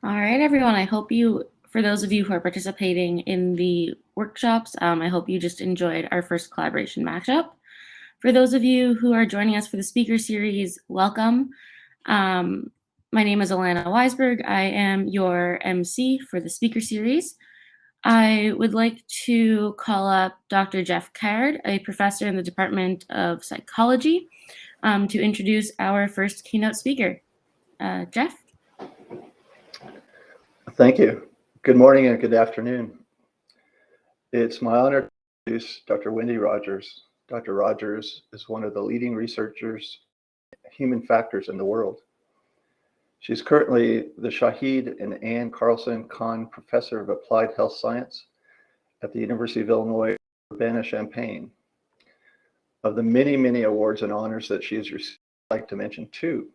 All right, everyone. For those of you who are participating in the workshops, I hope you just enjoyed our first collaboration matchup. For those of you who are joining us for the speaker series, welcome. Um, my name is Alana Weisberg. I am your MC for the speaker series. I would like to call up Dr. Jeff Caird, a professor in the Department of Psychology, to introduce our first keynote speaker. Jeff? Thank you. Good morning and good afternoon. It's my honor to introduce Dr. Wendy Rogers. Dr. Rogers is one of the leading researchers in human factors in the world. She's currently the Shahid and Ann Carlson Kahn Professor of Applied Health Science at the University of Illinois, Urbana-Champaign. Of the many, many awards and honors that she has received, I'd like to mention two.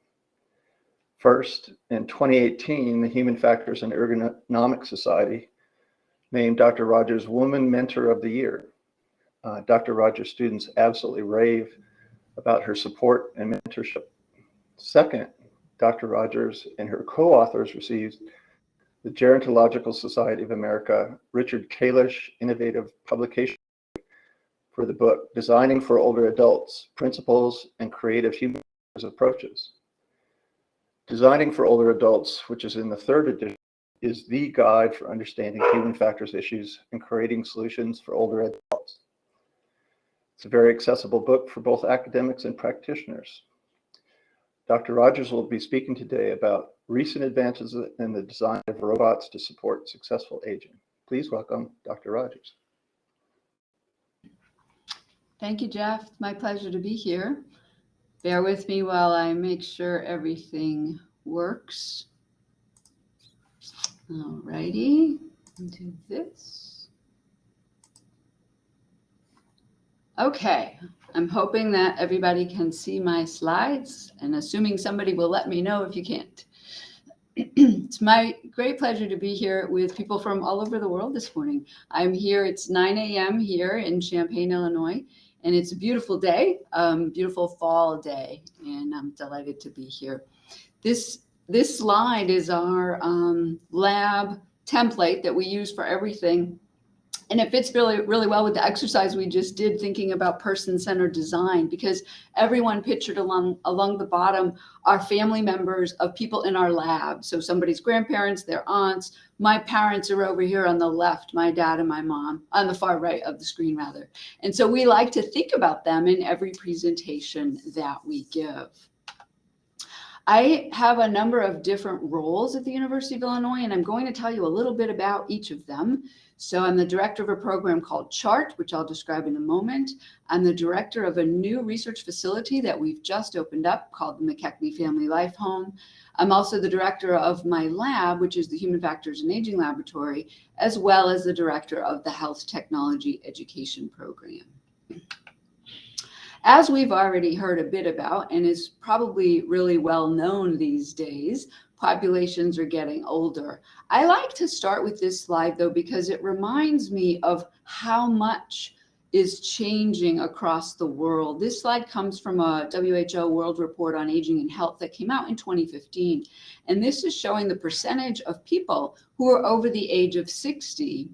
First, in 2018, the Human Factors and Ergonomics Society named Dr. Rogers Woman Mentor of the Year. Dr. Rogers' students absolutely rave about her support and mentorship. Second, Dr. Rogers and her co-authors received the Gerontological Society of America Richard Kalish Innovative Publication for the book Designing for Older Adults, Principles and Creative Human Approaches. Designing for Older Adults, which is in the third edition, is the guide for understanding human factors issues and creating solutions for older adults. It's a very accessible book for both academics and practitioners. Dr. Rogers will be speaking today about recent advances in the design of robots to support successful aging. Please welcome Dr. Rogers. Thank you, Jeff. It's my pleasure to be here. Bear with me while I make sure everything works. All righty, do this. Okay, I'm hoping that everybody can see my slides and assuming somebody will let me know if you can't. It's my great pleasure to be here with people from all over the world this morning. I'm here, it's 9 a.m. here in Champaign, Illinois. And it's a beautiful day, beautiful fall day, and I'm delighted to be here. This slide is our lab template that we use for everything. And it fits really, really well with the exercise we just did thinking about person-centered design, because everyone pictured along the bottom are family members of people in our lab. So somebody's grandparents, their aunts, my parents are over here on the left, my dad and my mom, on the far right of the screen rather. And so we like to think about them in every presentation that we give. I have a number of different roles at the University of Illinois, and I'm going to tell you a little bit about each of them. So I'm the director of a program called CHART, which I'll describe in a moment. I'm the director of a new research facility that we've just opened up called the McKechnie Family Life Home. I'm also the director of my lab, which is the Human Factors and Aging Laboratory, as well as the director of the Health Technology Education Program. As we've already heard a bit about, and is probably really well known these days, populations are getting older. I like to start with this slide though, because it reminds me of how much is changing across the world. This slide comes from a WHO World Report on Aging and Health that came out in 2015. And this is showing the percentage of people who are over the age of 60.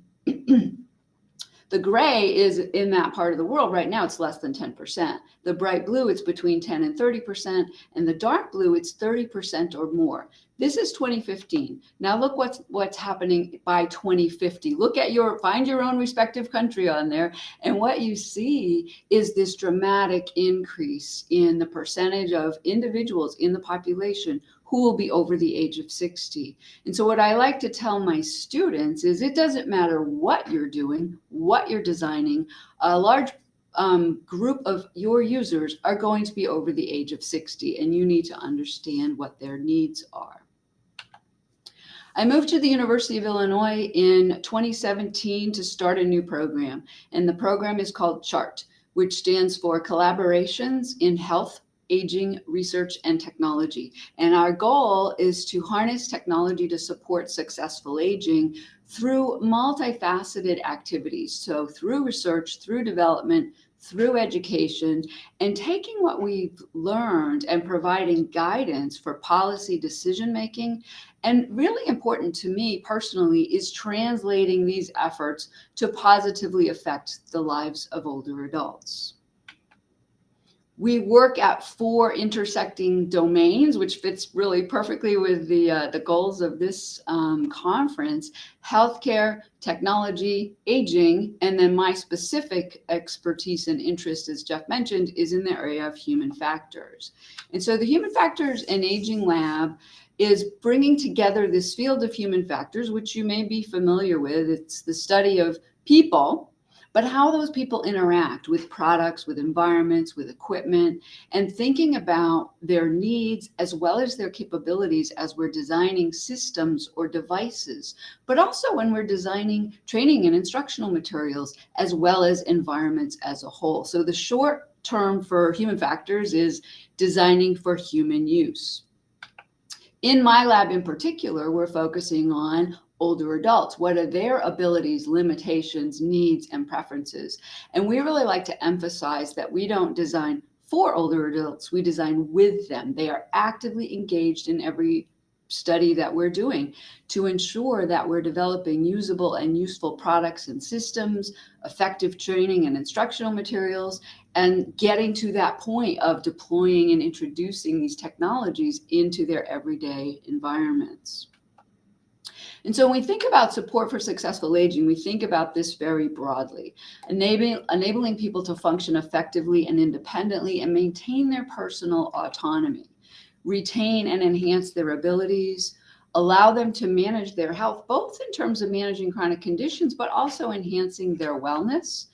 The gray is in that part of the world right now, it's less than 10%. The bright blue, it's between 10 and 30%, and the dark blue, it's 30% or more. This is 2015. Now look what's happening by 2050. Look at find your own respective country on there, and what you see is this dramatic increase in the percentage of individuals in the population who will be over the age of 60. And so what I like to tell my students is it doesn't matter what you're doing, what you're designing, a large group of your users are going to be over the age of 60, and you need to understand what their needs are. I moved to the University of Illinois in 2017 to start a new program, and the program is called CHART, which stands for Collaborations in Health, Aging, Research, and Technology. And our goal is to harness technology to support successful aging through multifaceted activities. So through research, through development, through education and taking what we've learned and providing guidance for policy decision making. And really important to me personally is translating these efforts to positively affect the lives of older adults. We work at 4 intersecting domains, which fits really perfectly with the goals of this conference: healthcare, technology, aging, and then my specific expertise and interest, as Jeff mentioned, is in the area of human factors. And so the Human Factors and Aging Lab is bringing together this field of human factors, which you may be familiar with. It's the study of people, but how those people interact with products, with environments, with equipment, and thinking about their needs as well as their capabilities as we're designing systems or devices, but also when we're designing training and instructional materials, as well as environments as a whole. So the short term for human factors is designing for human use. In my lab in particular, we're focusing on older adults. What are their abilities, limitations, needs, and preferences? And we really like to emphasize that we don't design for older adults, we design with them. They are actively engaged in every study that we're doing to ensure that we're developing usable and useful products and systems, effective training and instructional materials, and getting to that point of deploying and introducing these technologies into their everyday environments. And so when we think about support for successful aging, we think about this very broadly, enabling people to function effectively and independently and maintain their personal autonomy, retain and enhance their abilities, allow them to manage their health, both in terms of managing chronic conditions, but also enhancing their wellness.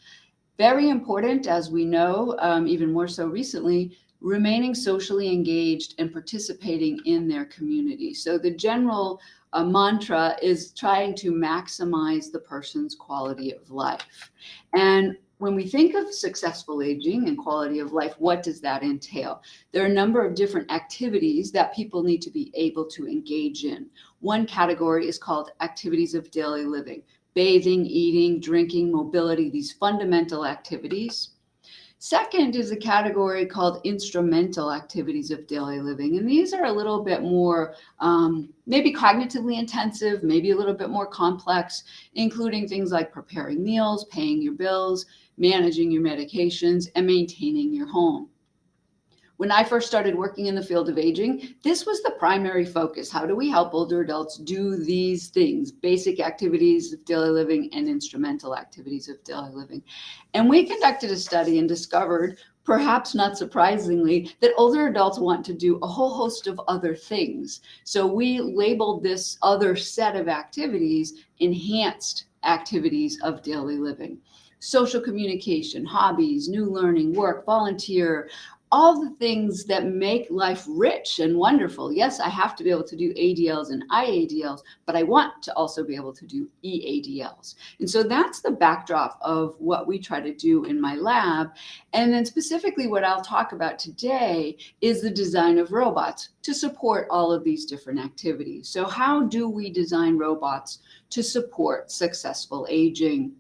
Very important, as we know, even more so recently, remaining socially engaged and participating in their community. So the general mantra is trying to maximize the person's quality of life. And when we think of successful aging and quality of life, what does that entail? There are a number of different activities that people need to be able to engage in. One category is called activities of daily living: bathing, eating, drinking, mobility, these fundamental activities. Second is a category called instrumental activities of daily living. And these are a little bit more maybe cognitively intensive, maybe a little bit more complex, including things like preparing meals, paying your bills, managing your medications, and maintaining your home. When I first started working in the field of aging, this was the primary focus. How do we help older adults do these things, basic activities of daily living and instrumental activities of daily living? And we conducted a study and discovered, perhaps not surprisingly, that older adults want to do a whole host of other things. So we labeled this other set of activities enhanced activities of daily living. Social communication, hobbies, new learning, work, volunteer, all the things that make life rich and wonderful. Yes, I have to be able to do ADLs and IADLs, but I want to also be able to do EADLs. And so that's the backdrop of what we try to do in my lab. And then specifically what I'll talk about today is the design of robots to support all of these different activities. So how do we design robots to support successful aging?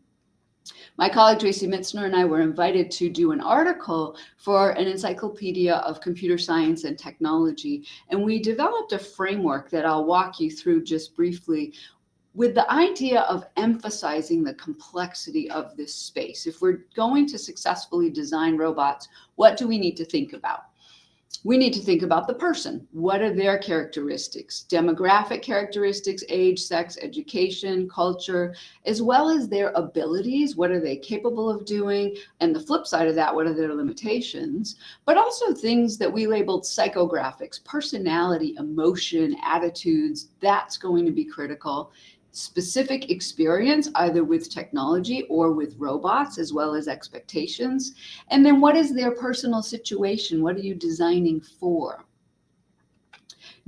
My colleague Tracy Mitzner and I were invited to do an article for an encyclopedia of computer science and technology, and we developed a framework that I'll walk you through just briefly, with the idea of emphasizing the complexity of this space. If we're going to successfully design robots, what do we need to think about? We need to think about the person. What are their characteristics? Demographic characteristics, age, sex, education, culture, as well as their abilities. What are they capable of doing? And the flip side of that, what are their limitations? But also things that we labeled psychographics, personality, emotion, attitudes. That's going to be critical. Specific experience, either with technology or with robots, as well as expectations. And then what is their personal situation? What are you designing for?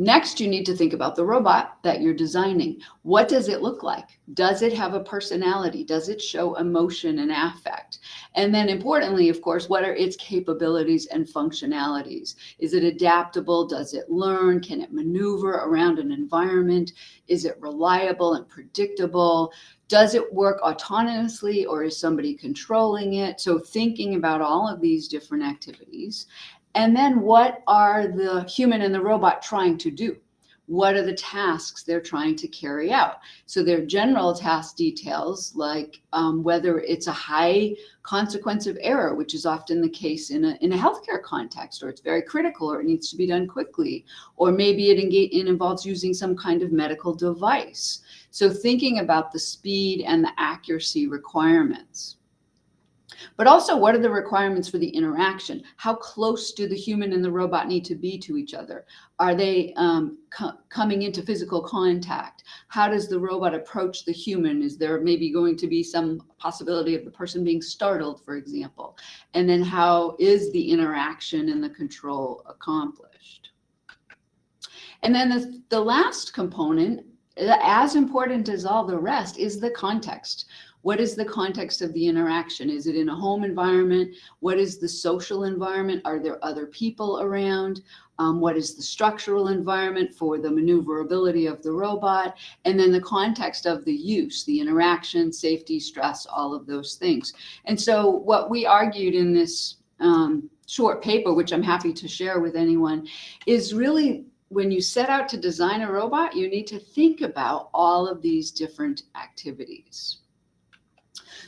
Next, you need to think about the robot that you're designing. What does it look like? Does it have a personality? Does it show emotion and affect? And then importantly, of course, what are its capabilities and functionalities? Is it adaptable? Does it learn? Can it maneuver around an environment? Is it reliable and predictable? Does it work autonomously, or is somebody controlling it? So thinking about all of these different activities. And then what are the human and the robot trying to do? What are the tasks they're trying to carry out? So their general task details, like whether it's a high consequence of error, which is often the case in a healthcare context, or it's very critical, or it needs to be done quickly, or maybe it involves using some kind of medical device. So thinking about the speed and the accuracy requirements. But also, what are the requirements for the interaction? How close do the human and the robot need to be to each other? Are they coming into physical contact? How does the robot approach the human? Is there maybe going to be some possibility of the person being startled, for example? And then how is the interaction and the control accomplished? And then the last component, as important as all the rest, is the context. What is the context of the interaction? Is it in a home environment? What is the social environment? Are there other people around? What is the structural environment for the maneuverability of the robot? And then the context of the use, the interaction, safety, stress, all of those things. And so what we argued in this short paper, which I'm happy to share with anyone, is really when you set out to design a robot, you need to think about all of these different activities.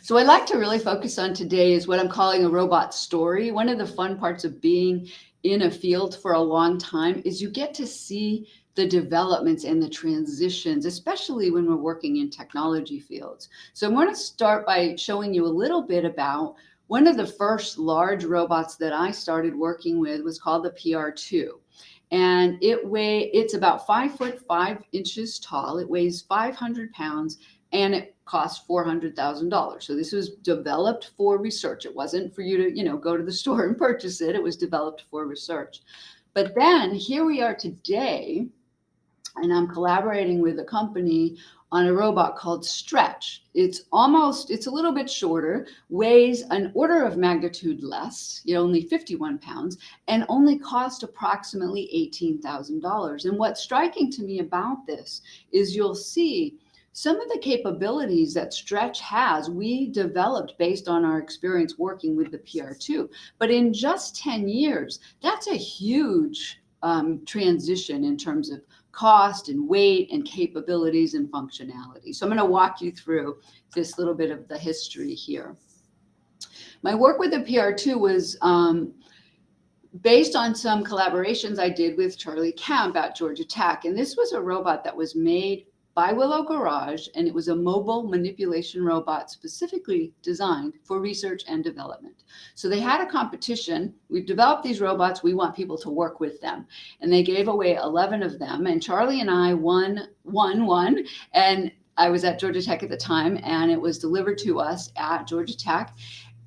So I'd like to really focus on today is what I'm calling a robot story. One of the fun parts of being in a field for a long time is you get to see the developments and the transitions, especially when we're working in technology fields. So I'm going to start by showing you a little bit about one of the first large robots that I started working with was called the PR2. And it's about 5'5" tall. It weighs 500 pounds. And it cost $400,000. So this was developed for research. It wasn't for you to, go to the store and purchase it. It was developed for research. But then here we are today, and I'm collaborating with a company on a robot called Stretch. It's a little bit shorter, weighs an order of magnitude less, only 51 pounds, and only cost approximately $18,000. And what's striking to me about this is you'll see some of the capabilities that Stretch has, we developed based on our experience working with the PR2. But in just 10 years, that's a huge transition in terms of cost and weight and capabilities and functionality. So I'm going to walk you through this little bit of the history here. My work with the PR2 was based on some collaborations I did with Charlie Kemp at Georgia Tech. And this was a robot that was made by Willow Garage, and it was a mobile manipulation robot specifically designed for research and development. So they had a competition. We've developed these robots. We want people to work with them. And they gave away 11 of them. And Charlie and I won one. And I was at Georgia Tech at the time, and it was delivered to us at Georgia Tech.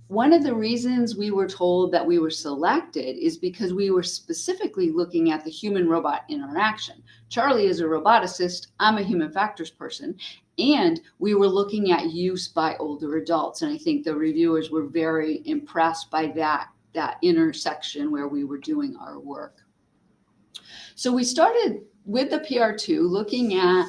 One of the reasons we were told that we were selected is because we were specifically looking at the human-robot interaction. Charlie is a roboticist, I'm a human factors person, and we were looking at use by older adults. And I think the reviewers were very impressed by that intersection where we were doing our work. So we started with the PR2 looking at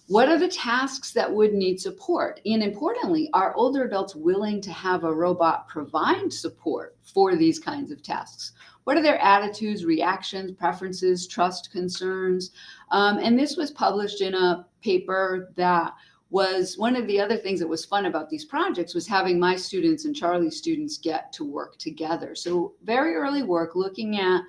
what are the tasks that would need support? And importantly, are older adults willing to have a robot provide support for these kinds of tasks? What are their attitudes, reactions, preferences, trust, concerns? And this was published in a paper that was one of the other things that was fun about these projects was having my students and Charlie's students get to work together. So very early work looking at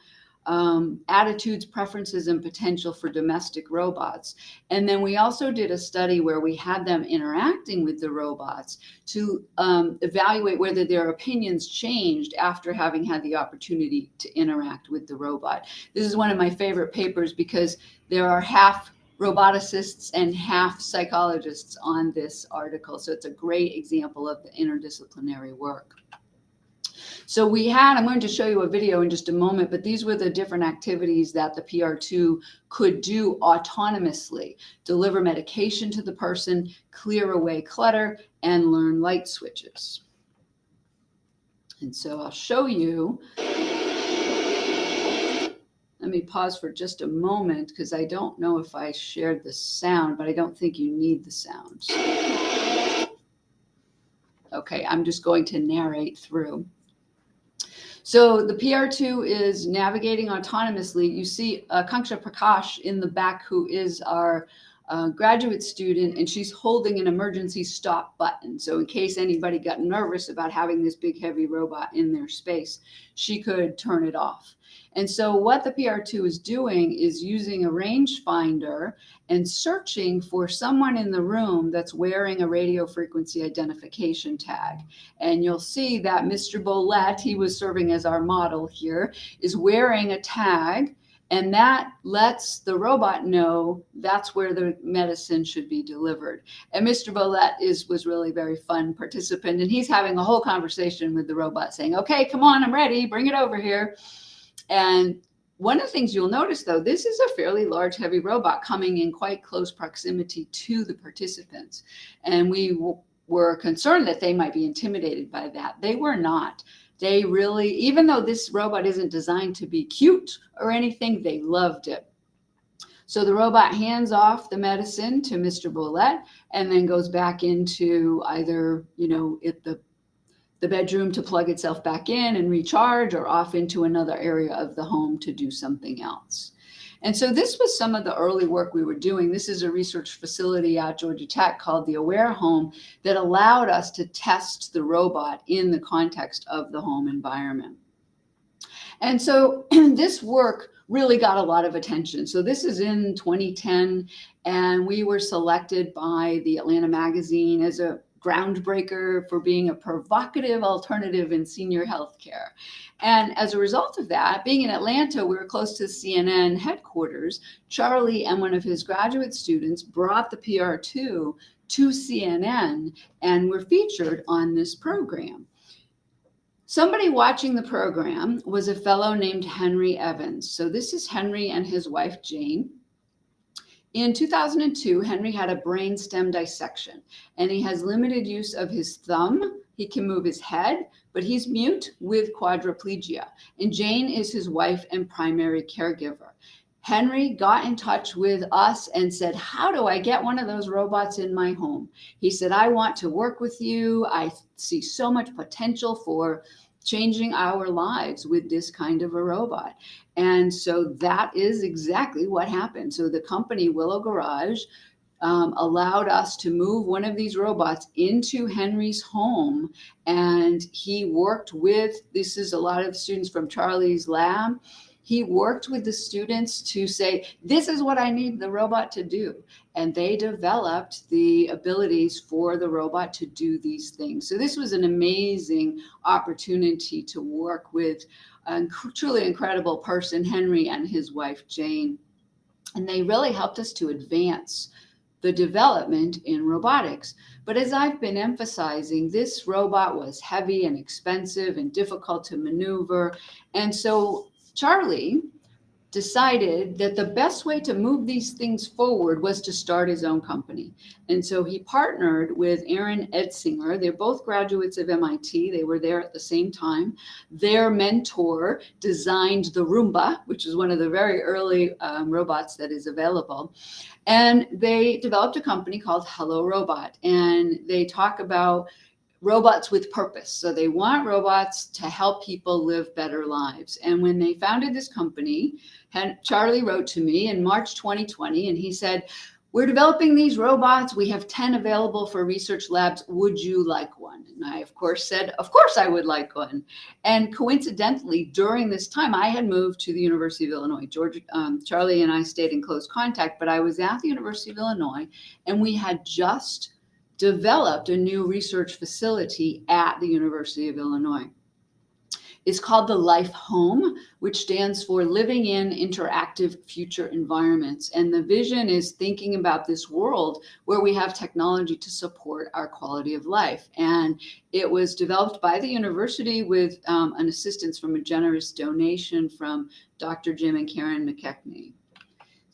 attitudes, preferences, and potential for domestic robots. And then we also did a study where we had them interacting with the robots to evaluate whether their opinions changed after having had the opportunity to interact with the robot. This is one of my favorite papers because there are half roboticists and half psychologists on this article. So it's a great example of the interdisciplinary work. So I'm going to show you a video in just a moment, but these were the different activities that the PR2 could do autonomously: deliver medication to the person, clear away clutter, and learn light switches. And so I'll show you. Let me pause for just a moment because I don't know if I shared the sound, but I don't think you need the sound. Okay, I'm just going to narrate through. So the PR2 is navigating autonomously. You see Kanksha Prakash in the back, who is our graduate student, and she's holding an emergency stop button. So in case anybody got nervous about having this big heavy robot in their space, she could turn it off. And so what the PR2 is doing is using a rangefinder and searching for someone in the room that's wearing a radio frequency identification tag. And you'll see that Mr. Bolette, he was serving as our model here, is wearing a tag, and that lets the robot know that's where the medicine should be delivered. And Mr. Bolette was really very fun participant, and he's having a whole conversation with the robot saying, okay, come on, I'm ready, bring it over here. And one of the things you'll notice, though, this is a fairly large, heavy robot coming in quite close proximity to the participants. And we were concerned that they might be intimidated by that. They were not. They really, even though this robot isn't designed to be cute or anything, they loved it. So the robot hands off the medicine to Mr. Bolette and then goes back into either, the bedroom to plug itself back in and recharge, or off into another area of the home to do something else. And so this was some of the early work we were doing. This is a research facility at Georgia Tech called the Aware Home that allowed us to test the robot in the context of the home environment. And so this work really got a lot of attention. So this is in 2010, and we were selected by the Atlanta Magazine as a groundbreaker for being a provocative alternative in senior healthcare. And as a result of that, being in Atlanta, we were close to CNN headquarters. Charlie and one of his graduate students brought the PR2 to CNN and were featured on this program. Somebody watching the program was a fellow named Henry Evans. So this is Henry and his wife, Jane. In 2002, Henry had a brainstem dissection, and he has limited use of his thumb. He can move his head, but he's mute with quadriplegia. And Jane is his wife and primary caregiver. Henry got in touch with us and said, how do I get one of those robots in my home? He said, I want to work with you. I see so much potential for changing our lives with this kind of a robot. And so that is exactly what happened. So the company Willow Garage allowed us to move one of these robots into Henry's home. And he worked with, this is a lot of students from Charlie's lab. He worked with the students to say, this is what I need the robot to do. And they developed the abilities for the robot to do these things. So this was an amazing opportunity to work with a truly incredible person, Henry, and his wife, Jane. And they really helped us to advance the development in robotics. But as I've been emphasizing, this robot was heavy and expensive and difficult to maneuver. And so Charlie decided that the best way to move these things forward was to start his own company. And so he partnered with Aaron Edsinger. They're both graduates of MIT. They were there at the same time. Their mentor designed the Roomba, which is one of the very early robots that is available. And they developed a company called Hello Robot. And they talk about robots with purpose. So they want robots to help people live better lives. And when they founded this company, Charlie wrote to me in March 2020, and he said, we're developing these robots. We have 10 available for research labs. Would you like one? And I, of course, said, of course I would like one. And coincidentally, during this time, I had moved to the University of Illinois. Charlie and I stayed in close contact, but I was at the University of Illinois, and we had just developed a new research facility at the University of Illinois. is called the Life Home, which stands for Living in Interactive Future Environments. And the vision is thinking about this world where we have technology to support our quality of life. And it was developed by the university with an assistance from a generous donation from Dr. Jim and Karen McKechnie.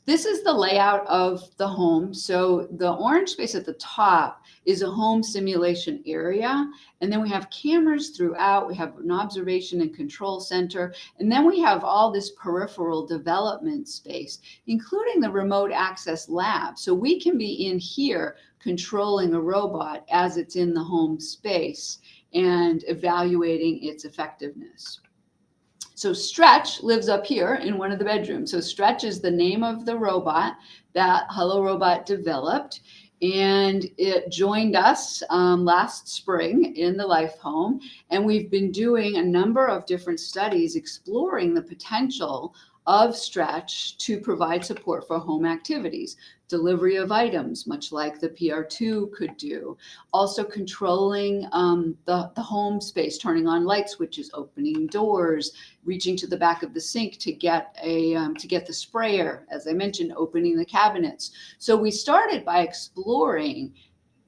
This is the layout of the home. So the orange space at the top is a home simulation area. And then we have cameras throughout. We have an observation and control center. And then we have all this peripheral development space, including the remote access lab. So we can be in here controlling a robot as it's in the home space and evaluating its effectiveness. So Stretch lives up here in one of the bedrooms. So Stretch is the name of the robot that Hello Robot developed. And it joined us last spring in the Life Home. And we've been doing a number of different studies exploring the potential of Stretch to provide support for home activities, delivery of items, much like the PR2 could do. Also controlling the home space, turning on light switches, opening doors, reaching to the back of the sink to get the sprayer, as I mentioned, opening the cabinets. So we started by exploring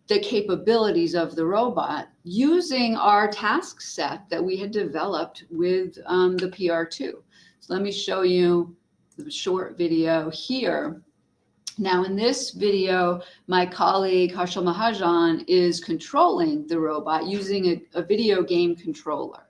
the capabilities of the robot using our task set that we had developed with the PR2. So let me show you the short video here. Now in this video, my colleague Harshal Mahajan is controlling the robot using a video game controller.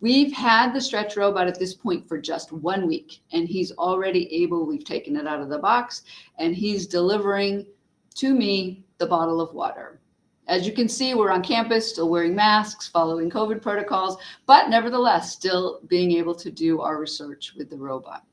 We've had the Stretch robot at this point for just 1 week, and he's already able, we've taken it out of the box, and he's delivering to me the bottle of water. As you can see, we're on campus, still wearing masks, following COVID protocols, but nevertheless, still being able to do our research with the robot.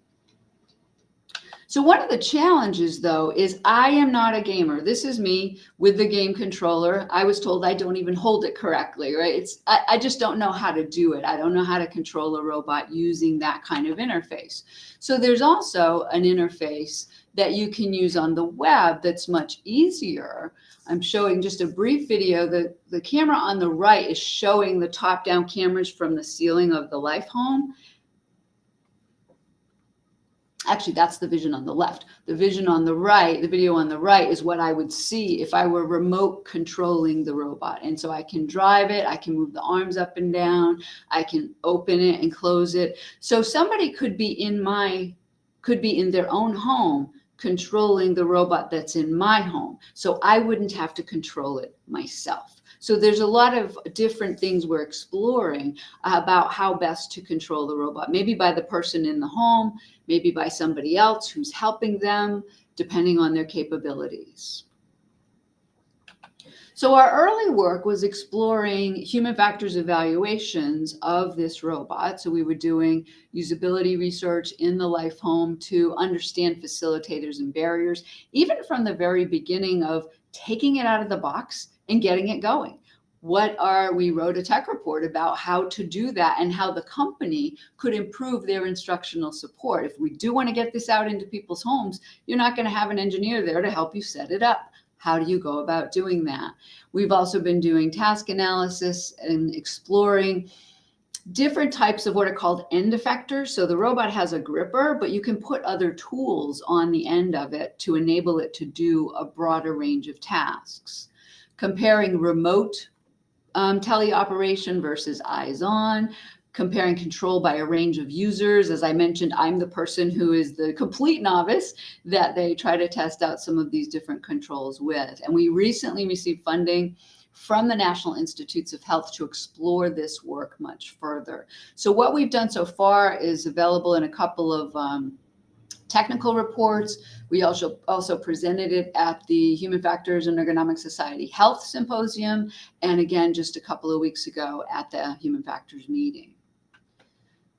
So one of the challenges, though, is I am not a gamer. This is me with the game controller. I was told I don't even hold it correctly, right? I just don't know how to do it. I don't know how to control a robot using that kind of interface. So there's also an interface that you can use on the web that's much easier. I'm showing just a brief video. The camera on the right is showing the top-down cameras from the ceiling of the Life Home. Actually, that's the vision on the left. The vision on the right, the video on the right, is what I would see if I were remote controlling the robot. And so I can drive it, I can move the arms up and down, I can open it and close it. So somebody could be in their own home controlling the robot that's in my home. So I wouldn't have to control it myself. So there's a lot of different things we're exploring about how best to control the robot, maybe by the person in the home, maybe by somebody else who's helping them, depending on their capabilities. So our early work was exploring human factors evaluations of this robot. So we were doing usability research in the Life Home to understand facilitators and barriers, even from the very beginning of taking it out of the box and getting it going. We wrote a tech report about how to do that and how the company could improve their instructional support. If we do want to get this out into people's homes, you're not going to have an engineer there to help you set it up. How do you go about doing that? We've also been doing task analysis and exploring different types of what are called end effectors. So the robot has a gripper, but you can put other tools on the end of it to enable it to do a broader range of tasks. Comparing remote teleoperation versus eyes on, comparing control by a range of users. As I mentioned, I'm the person who is the complete novice that they try to test out some of these different controls with. And we recently received funding from the National Institutes of Health to explore this work much further. So what we've done so far is available in a couple of technical reports. We also presented it at the Human Factors and Ergonomic Society Health Symposium, and again, just a couple of weeks ago at the Human Factors meeting.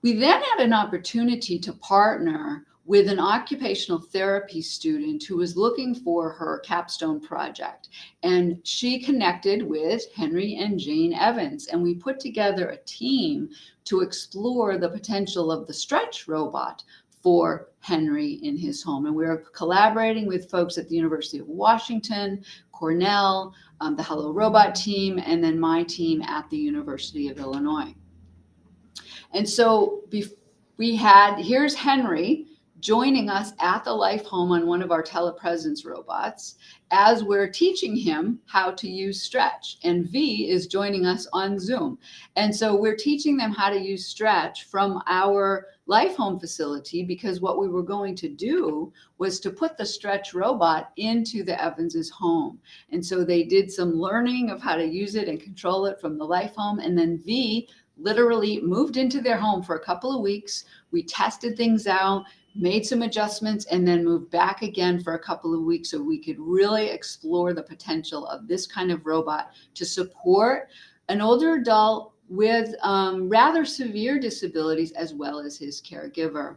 We then had an opportunity to partner with an occupational therapy student who was looking for her capstone project. And she connected with Henry and Jane Evans, and we put together a team to explore the potential of the Stretch robot for Henry in his home. And we're collaborating with folks at the University of Washington, Cornell, the Hello Robot team, and then my team at the University of Illinois. And so here's Henry joining us at the Life Home on one of our telepresence robots as we're teaching him how to use Stretch. And V is joining us on Zoom. And so we're teaching them how to use Stretch from our Life Home facility, because what we were going to do was to put the Stretch robot into the Evanses' home. And so they did some learning of how to use it and control it from the Life Home. And then V literally moved into their home for a couple of weeks. We tested things out, made some adjustments, and then moved back again for a couple of weeks so we could really explore the potential of this kind of robot to support an older adult with rather severe disabilities, as well as his caregiver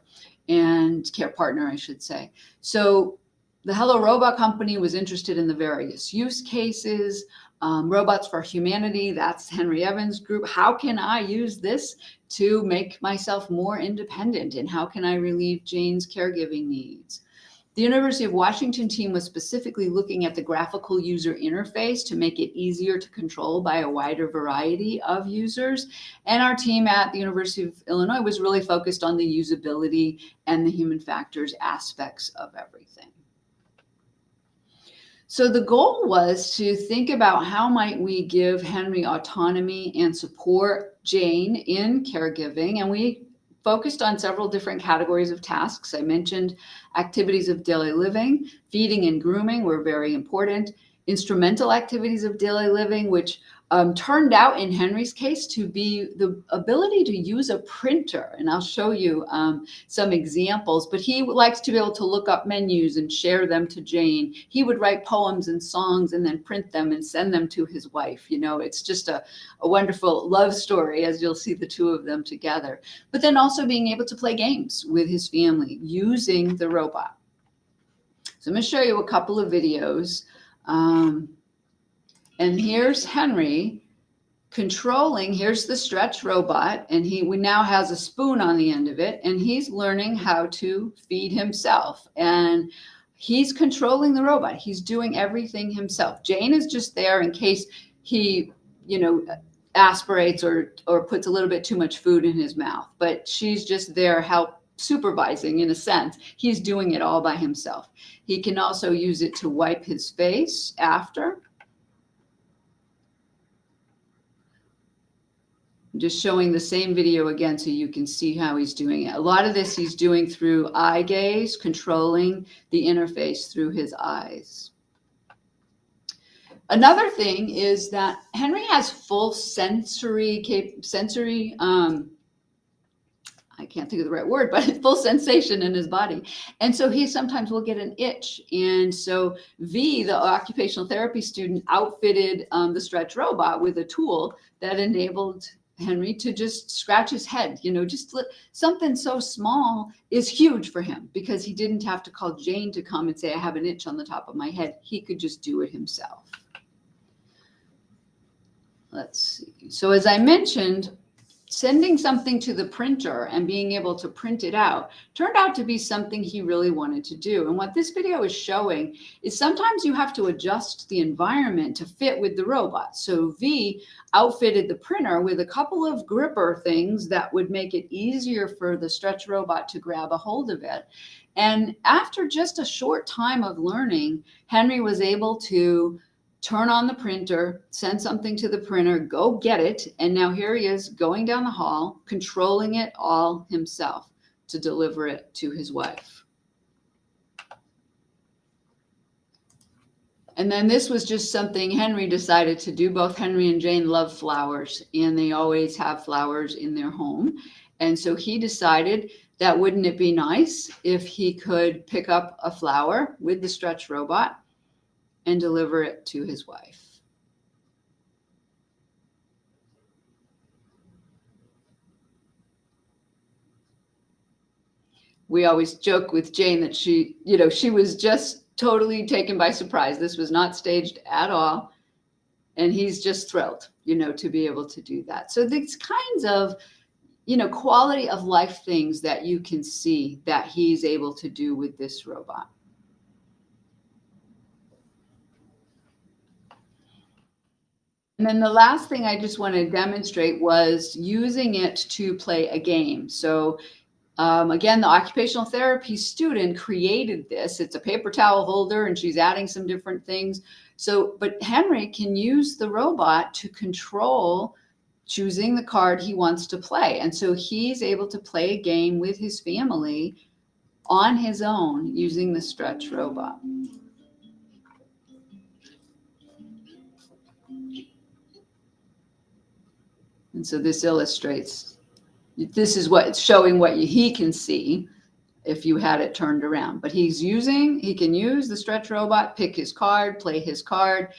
and care partner, I should say. So the Hello Robot Company was interested in the various use cases. Robots for Humanity, that's Henry Evans' group. How can I use this to make myself more independent? And how can I relieve Jane's caregiving needs? The University of Washington team was specifically looking at the graphical user interface to make it easier to control by a wider variety of users. And our team at the University of Illinois was really focused on the usability and the human factors aspects of everything. So the goal was to think about how might we give Henry autonomy and support Jane in caregiving. And we focused on several different categories of tasks. I mentioned activities of daily living, feeding and grooming were very important. Instrumental activities of daily living, which turned out in Henry's case to be the ability to use a printer. And I'll show you some examples, but he likes to be able to look up menus and share them to Jane. He would write poems and songs and then print them and send them to his wife. You know, it's just a wonderful love story, as you'll see the two of them together. But then also being able to play games with his family using the robot. So I'm going to show you a couple of videos. And here's Henry controlling, here's the Stretch robot, and he now has a spoon on the end of it, and he's learning how to feed himself. And he's controlling the robot. He's doing everything himself. Jane is just there in case he, aspirates or puts a little bit too much food in his mouth, but she's just there supervising in a sense. He's doing it all by himself. He can also use it to wipe his face after. I'm just showing the same video again so you can see how he's doing it. A lot of this he's doing through eye gaze, controlling the interface through his eyes. Another thing is that Henry has full I can't think of the right word, but full sensation in his body. And so he sometimes will get an itch. And so V, the occupational therapy student, outfitted the Stretch robot with a tool that enabled Henry to just scratch his head. Something so small is huge for him because he didn't have to call Jane to come and say, I have an itch on the top of my head. He could just do it himself. Let's see. So as I mentioned, sending something to the printer and being able to print it out turned out to be something he really wanted to do. And what this video is showing is sometimes you have to adjust the environment to fit with the robot. So V outfitted the printer with a couple of gripper things that would make it easier for the Stretch robot to grab a hold of it. And after just a short time of learning, Henry was able to turn on the printer, send something to the printer, go get it. And now here he is going down the hall, controlling it all himself to deliver it to his wife. And then this was just something Henry decided to do. Both Henry and Jane love flowers, and they always have flowers in their home. And so he decided that wouldn't it be nice if he could pick up a flower with the Stretch robot and deliver it to his wife. We always joke with Jane that she was just totally taken by surprise. This was not staged at all. And he's just thrilled, to be able to do that. So these kinds of, quality of life things that you can see that he's able to do with this robot. And then the last thing I just want to demonstrate was using it to play a game. So again, the occupational therapy student created this. It's a paper towel holder and she's adding some different things. So, but Henry can use the robot to control choosing the card he wants to play. And so he's able to play a game with his family on his own using the stretch robot. And so this illustrates, this is what it's showing what he can see if you had it turned around. But he can use the stretch robot, pick his card, play his card.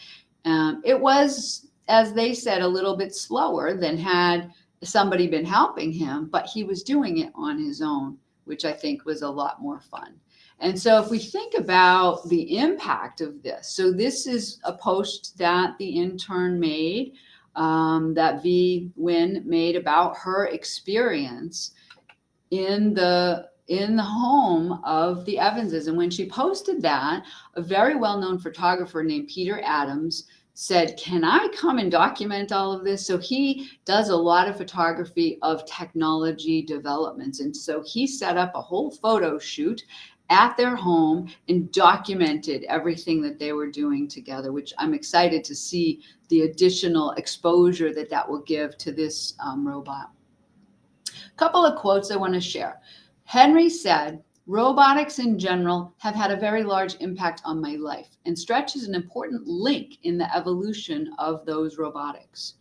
It was, as they said, a little bit slower than had somebody been helping him, but he was doing it on his own, which I think was a lot more fun. And so if we think about the impact of this, so this is a post that the intern made, that V. Wynn made about her experience in the home of the Evanses. And when she posted that, a very well-known photographer named Peter Adams said, can I come and document all of this? So he does a lot of photography of technology developments. And so he set up a whole photo shoot at their home and documented everything that they were doing together, which I'm excited to see the additional exposure that will give to this robot. A couple of quotes I want to share. Henry said, robotics in general have had a very large impact on my life, and stretch is an important link in the evolution of those robotics.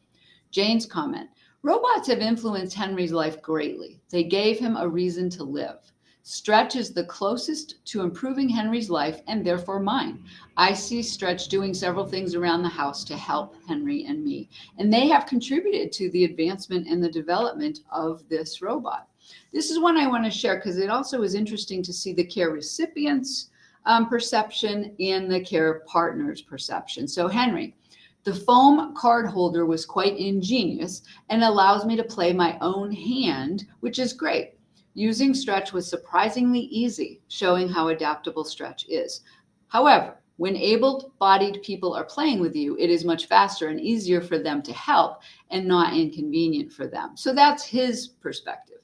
Jane's comment, robots have influenced Henry's life greatly. They gave him a reason to live. Stretch is the closest to improving Henry's life and therefore mine. I see Stretch doing several things around the house to help Henry and me, and they have contributed to the advancement and the development of this robot. This is one I want to share because it also is interesting to see the care recipient's perception and the care partner's perception. So Henry, the foam card holder was quite ingenious and allows me to play my own hand, which is great. Using stretch was surprisingly easy, showing how adaptable stretch is. However, when able-bodied people are playing with you, it is much faster and easier for them to help and not inconvenient for them. So that's his perspective.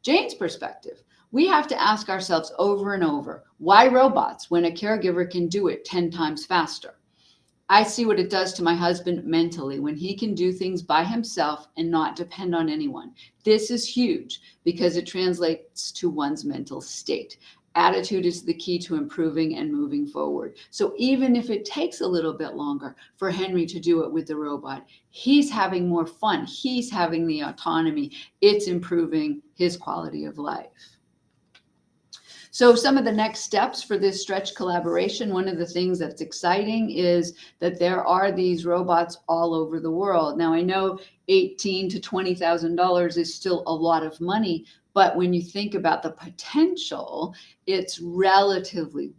Jane's perspective, we have to ask ourselves over and over, why robots when a caregiver can do it 10 times faster? I see what it does to my husband mentally when he can do things by himself and not depend on anyone. This is huge because it translates to one's mental state. Attitude is the key to improving and moving forward. So even if it takes a little bit longer for Henry to do it with the robot, he's having more fun. He's having the autonomy. It's improving his quality of life. So some of the next steps for this stretch collaboration, one of the things that's exciting is that there are these robots all over the world. Now I know $18,000 to $20,000 is still a lot of money, but when you think about the potential, it's relatively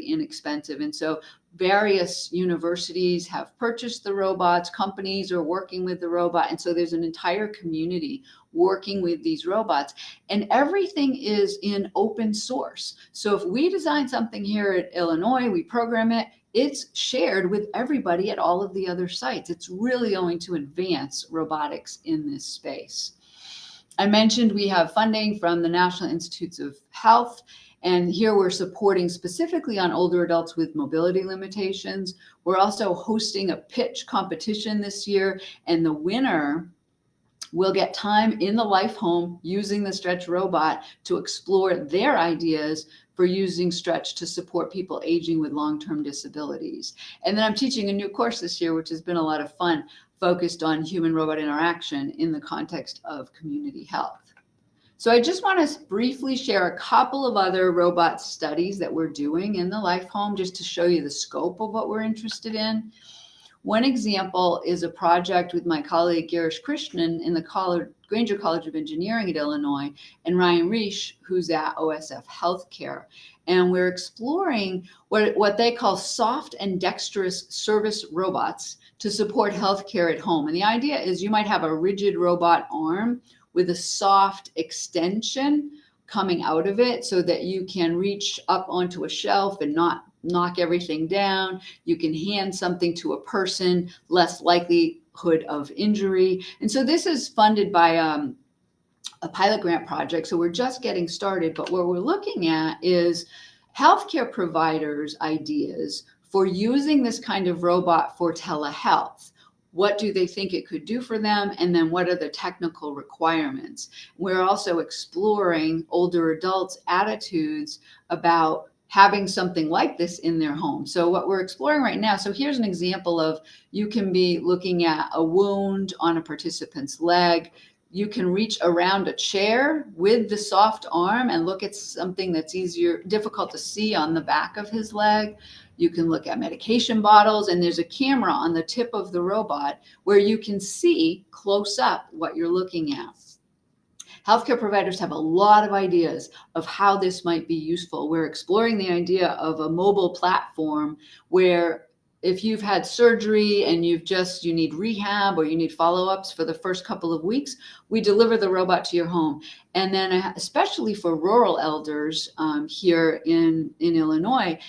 inexpensive. And so various universities have purchased the robots, companies are working with the robot. And so there's an entire community working with these robots, and everything is in open source. So if we design something here at Illinois, we program it, it's shared with everybody at all of the other sites. It's really going to advance robotics in this space. I mentioned we have funding from the National Institutes of Health, and here we're supporting specifically on older adults with mobility limitations. We're also hosting a pitch competition this year, and the winner will get time in the life home using the stretch robot to explore their ideas for using stretch to support people aging with long-term disabilities. And then I'm teaching a new course this year, which has been a lot of fun, focused on human-robot interaction in the context of community health. So I just want to briefly share a couple of other robot studies that we're doing in the life home just to show you the scope of what we're interested in. One example is a project with my colleague Girish Krishnan in the Granger College of Engineering at Illinois and Ryan Reish, who's at OSF Healthcare. And we're exploring what they call soft and dexterous service robots to support healthcare at home. And the idea is you might have a rigid robot arm with a soft extension coming out of it so that you can reach up onto a shelf and not knock everything down. You can hand something to a person, less likelihood likelihood of injury. And so this is funded by a pilot grant project. So we're just getting started, but what we're looking at is healthcare providers' ideas for using this kind of robot for telehealth. What do they think it could do for them? And then what are the technical requirements? We're also exploring older adults' attitudes about having something like this in their home. So what we're exploring right now, so here's an example of, you can be looking at a wound on a participant's leg. You can reach around a chair with the soft arm and look at something that's difficult to see on the back of his leg. You can look at medication bottles, and there's a camera on the tip of the robot where you can see close up what you're looking at. Healthcare providers have a lot of ideas of how this might be useful. We're exploring the idea of a mobile platform where if you've had surgery and you need rehab or you need follow-ups for the first couple of weeks, we deliver the robot to your home. And then especially for rural elders here in Illinois,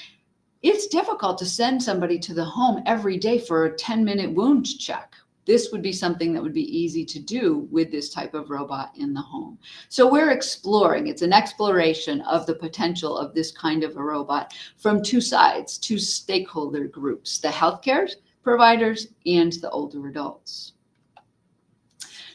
it's difficult to send somebody to the home every day for a 10-minute wound check. This would be something that would be easy to do with this type of robot in the home. So we're exploring, it's an exploration of the potential of this kind of a robot from two sides, two stakeholder groups, the healthcare providers and the older adults.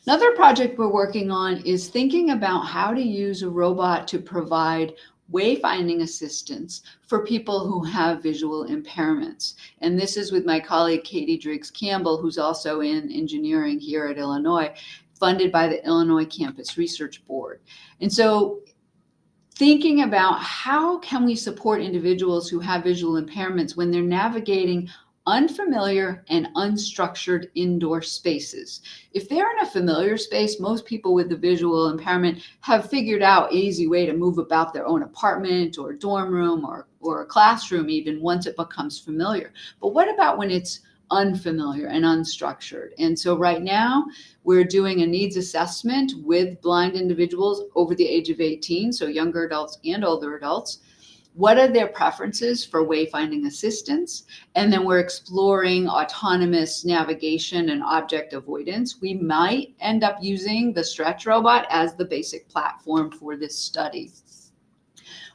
Another project we're working on is thinking about how to use a robot to provide wayfinding assistance for people who have visual impairments. And this is with my colleague, Katie Driggs Campbell, who's also in engineering here at Illinois, funded by the Illinois Campus Research Board. And so thinking about how can we support individuals who have visual impairments when they're navigating unfamiliar and unstructured indoor spaces. If they're in a familiar space, most people with the visual impairment have figured out an easy way to move about their own apartment or dorm room or a classroom even once it becomes familiar. But what about when it's unfamiliar and unstructured? And so right now we're doing a needs assessment with blind individuals over the age of 18, so younger adults and older adults. What are their preferences for wayfinding assistance? And then we're exploring autonomous navigation and object avoidance. We might end up using the stretch robot as the basic platform for this study.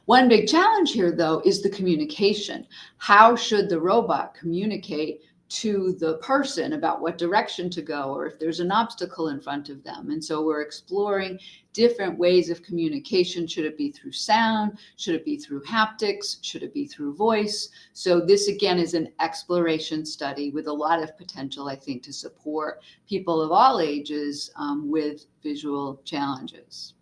One big challenge here, though, is the communication. How should the robot communicate to the person about what direction to go, or if there's an obstacle in front of them? And so we're exploring different ways of communication. Should it be through sound? Should it be through haptics? Should it be through voice? So this, again, is an exploration study with a lot of potential, I think, to support people of all ages with visual challenges.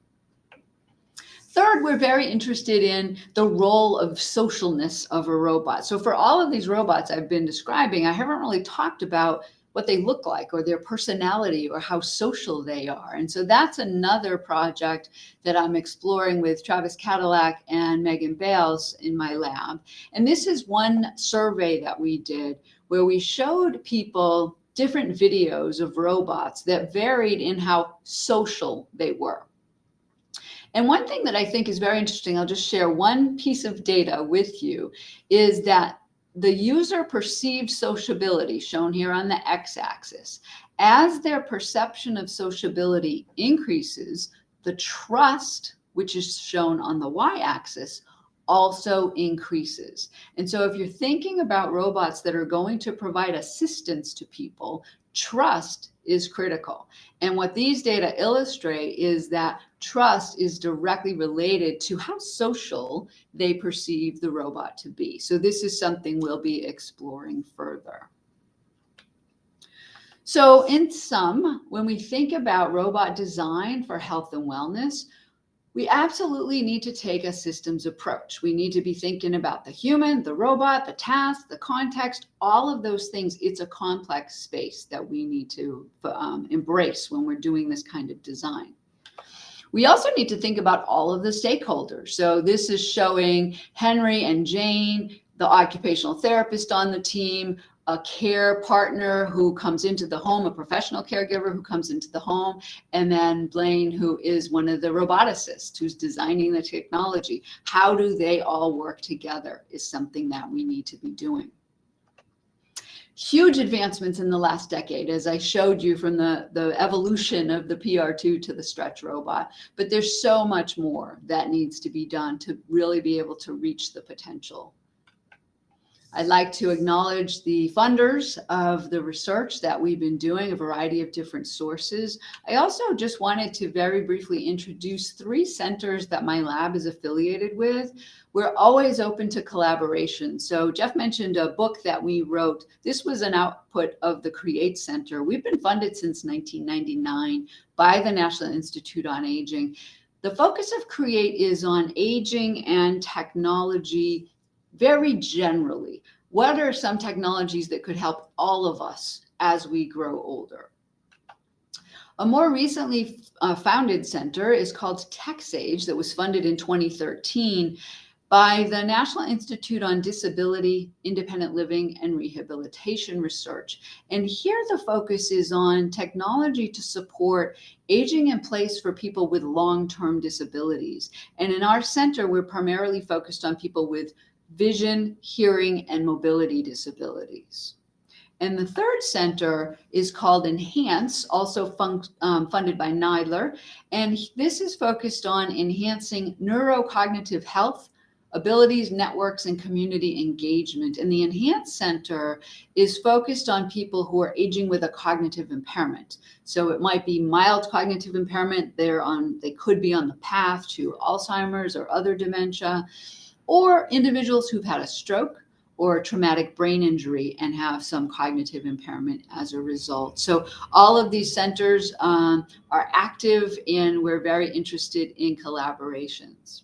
Third, we're very interested in the role of socialness of a robot. So for all of these robots I've been describing, I haven't really talked about what they look like or their personality or how social they are. And so that's another project that I'm exploring with Travis Cadillac and Megan Bales in my lab. And this is one survey that we did where we showed people different videos of robots that varied in how social they were. And one thing that I think is very interesting, I'll just share one piece of data with you, is that the user perceived sociability, shown here on the x-axis, as their perception of sociability increases, the trust, which is shown on the y-axis, also increases. And so if you're thinking about robots that are going to provide assistance to people, trust is critical. And what these data illustrate is that trust is directly related to how social they perceive the robot to be. So this is something we'll be exploring further. So in sum, when we think about robot design for health and wellness, we absolutely need to take a systems approach. We need to be thinking about the human, the robot, the task, the context, all of those things. It's a complex space that we need to embrace when we're doing this kind of design. We also need to think about all of the stakeholders. So this is showing Henry and Jane, the occupational therapist on the team, a care partner who comes into the home, a professional caregiver who comes into the home, and then Blaine, who is one of the roboticists who's designing the technology. How do they all work together is something that we need to be doing. huge advancements in the last decade, as I showed you from the evolution of the PR2 to the stretch robot. But there's so much more that needs to be done to really be able to reach the potential. I'd like to acknowledge the funders of the research that we've been doing, a variety of different sources. I also just wanted to very briefly introduce 3 centers that my lab is affiliated with. We're always open to collaboration. So Jeff mentioned a book that we wrote. This was an output of the CREATE Center. We've been funded since 1999 by the National Institute on Aging. The focus of CREATE is on aging and technology very generally. What are some technologies that could help all of us as we grow older? A more recently founded center is called TechSage, that was funded in 2013 by the National Institute on Disability, Independent Living, and Rehabilitation Research. And here the focus is on technology to support aging in place for people with long-term disabilities. And in our center, we're primarily focused on people with vision, hearing, and mobility disabilities. And the third center is called Enhance, also funded by NIDLR. And this is focused on enhancing neurocognitive health, abilities, networks, and community engagement. And the Enhance Center is focused on people who are aging with a cognitive impairment. So it might be mild cognitive impairment. They could be on the path to Alzheimer's or other dementia, or individuals who've had a stroke or a traumatic brain injury and have some cognitive impairment as a result. So all of these centers are active, and we're very interested in collaborations.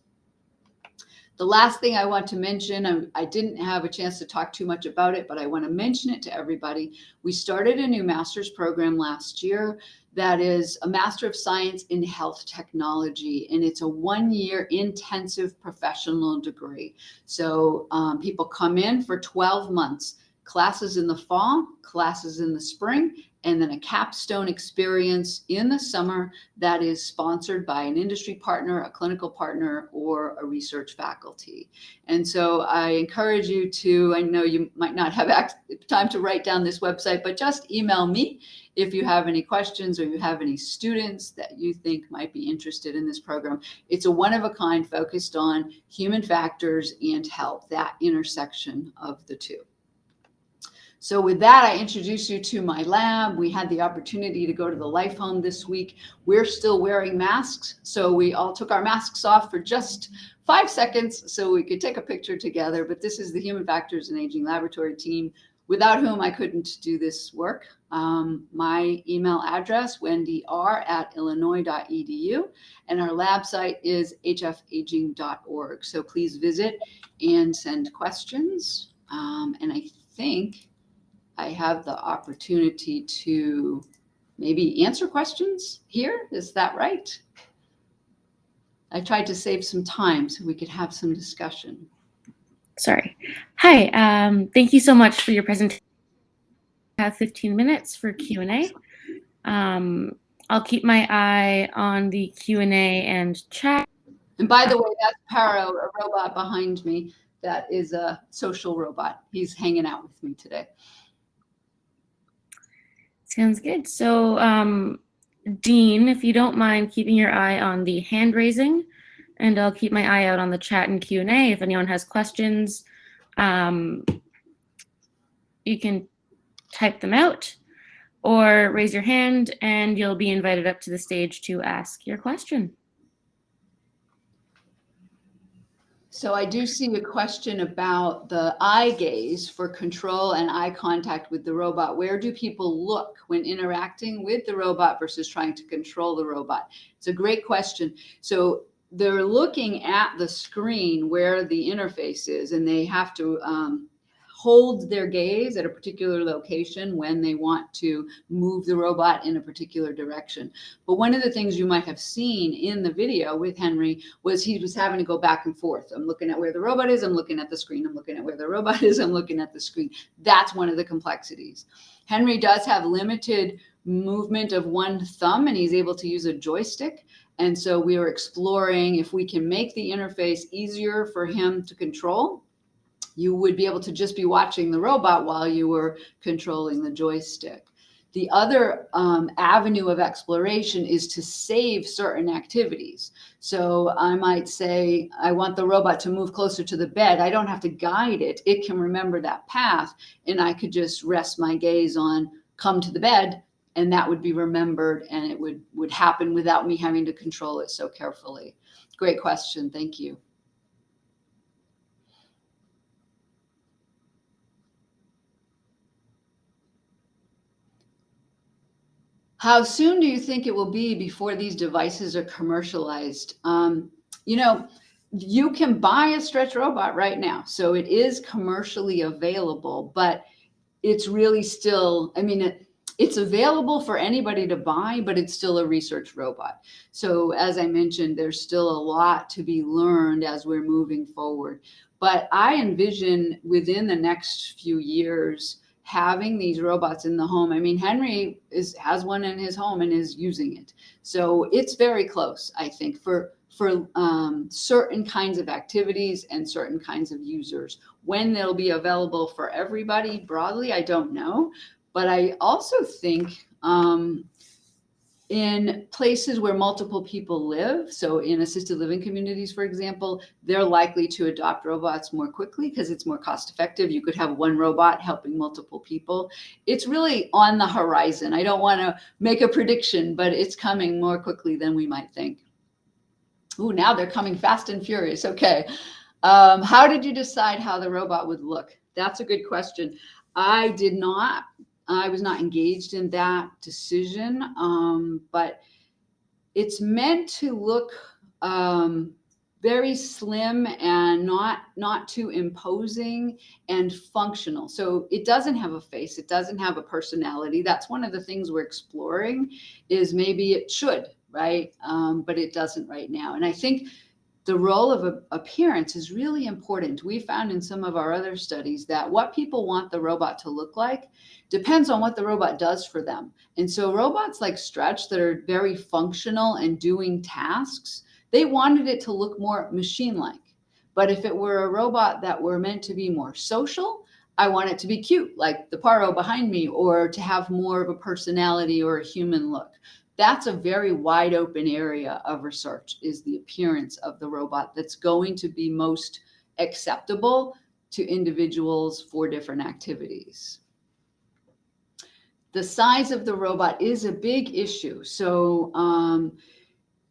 The last thing I want to mention, I didn't have a chance to talk too much about it, but I want to mention it to everybody. We started a new master's program last year that is a Master of Science in Health Technology, and it's a 1-year intensive professional degree. So people come in for 12 months, classes in the fall, classes in the spring, and then a capstone experience in the summer that is sponsored by an industry partner, a clinical partner, or a research faculty. And so I encourage you to, I know you might not have time to write down this website, but just email me if you have any questions or you have any students that you think might be interested in this program. It's a one-of-a-kind focused on human factors and health, that intersection of the two. So with that, I introduce you to my lab. We had the opportunity to go to the Life Home this week. We're still wearing masks, so we all took our masks off for just 5 seconds so we could take a picture together. But this is the Human Factors and Aging Laboratory team, without whom I couldn't do this work. My email address, wendyr@illinois.edu, and our lab site is hfaging.org. So please visit and send questions. And I think I have the opportunity to maybe answer questions here. Is that right? I tried to save some time so we could have some discussion. Sorry. Hi, thank you so much for your presentation. I have 15 minutes for Q&A. I'll keep my eye on the Q&A and chat. And by the way, that's Paro, a robot behind me. That is a social robot. He's hanging out with me today. Sounds good. So, Dean, if you don't mind keeping your eye on the hand raising, and I'll keep my eye out on the chat and Q&A. If anyone has questions, you can type them out or raise your hand, and you'll be invited up to the stage to ask your question. So I do see a question about the eye gaze for control and eye contact with the robot. Where do people look when interacting with the robot versus trying to control the robot? It's a great question. So they're looking at the screen where the interface is, and they have to hold their gaze at a particular location when they want to move the robot in a particular direction. But one of the things you might have seen in the video with Henry was he was having to go back and forth. I'm looking at where the robot is, I'm looking at the screen, I'm looking at where the robot is, I'm looking at the screen. That's one of the complexities. Henry does have limited movement of one thumb, and he's able to use a joystick. And so we were exploring if we can make the interface easier for him to control you would be able to just be watching the robot while you were controlling the joystick. The other avenue of exploration is to save certain activities. So I might say, I want the robot to move closer to the bed. I don't have to guide it. It can remember that path, and I could just rest my gaze on come to the bed, and that would be remembered, and it would happen without me having to control it so carefully. Great question. Thank you. How soon do you think it will be before these devices are commercialized? You know, you can buy a stretch robot right now, so it is commercially available, but it's really still, I mean, it's available for anybody to buy, but it's still a research robot. So as I mentioned, there's still a lot to be learned as we're moving forward. But I envision within the next few years, having these robots in the home. I mean, Henry has one in his home and is using it. So it's very close, I think, for certain kinds of activities and certain kinds of users. When they'll be available for everybody broadly, I don't know. But I also think in places where multiple people live, so in assisted living communities, for example, they're likely to adopt robots more quickly because it's more cost effective. You could have one robot helping multiple people. It's really on the horizon. I don't want to make a prediction, but it's coming more quickly than we might think. Ooh, now they're coming fast and furious. Okay. How did you decide how the robot would look? That's a good question. I was not engaged in that decision, but it's meant to look very slim and not too imposing and functional. So it doesn't have a face. It doesn't have a personality. That's one of the things we're exploring, is maybe it should, right? But it doesn't right now. And I think the role of appearance is really important. We found in some of our other studies that what people want the robot to look like depends on what the robot does for them. And so robots like Stretch that are very functional and doing tasks, they wanted it to look more machine-like. But if it were a robot that were meant to be more social, I want it to be cute, like the Paro behind me, or to have more of a personality or a human look. That's a very wide open area of research, is the appearance of the robot that's going to be most acceptable to individuals for different activities. The size of the robot is a big issue. So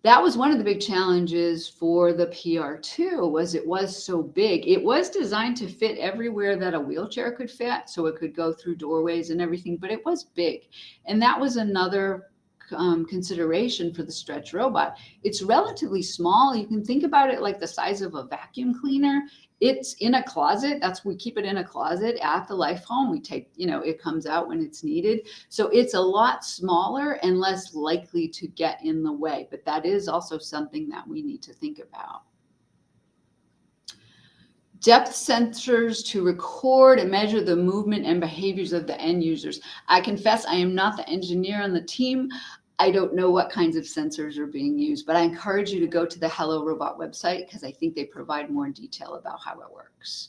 that was one of the big challenges for the PR2, was it was so big. It was designed to fit everywhere that a wheelchair could fit, so it could go through doorways and everything, but it was big. And that was another consideration for the Stretch robot. It's relatively small. You can think about it like the size of a vacuum cleaner. It's in a closet. We keep it in a closet at the Life Home. We take, it comes out when it's needed. So it's a lot smaller and less likely to get in the way. But that is also something that we need to think about. Depth sensors to record and measure the movement and behaviors of the end users. I confess I am not the engineer on the team. I don't know what kinds of sensors are being used, but I encourage you to go to the Hello Robot website because I think they provide more detail about how it works.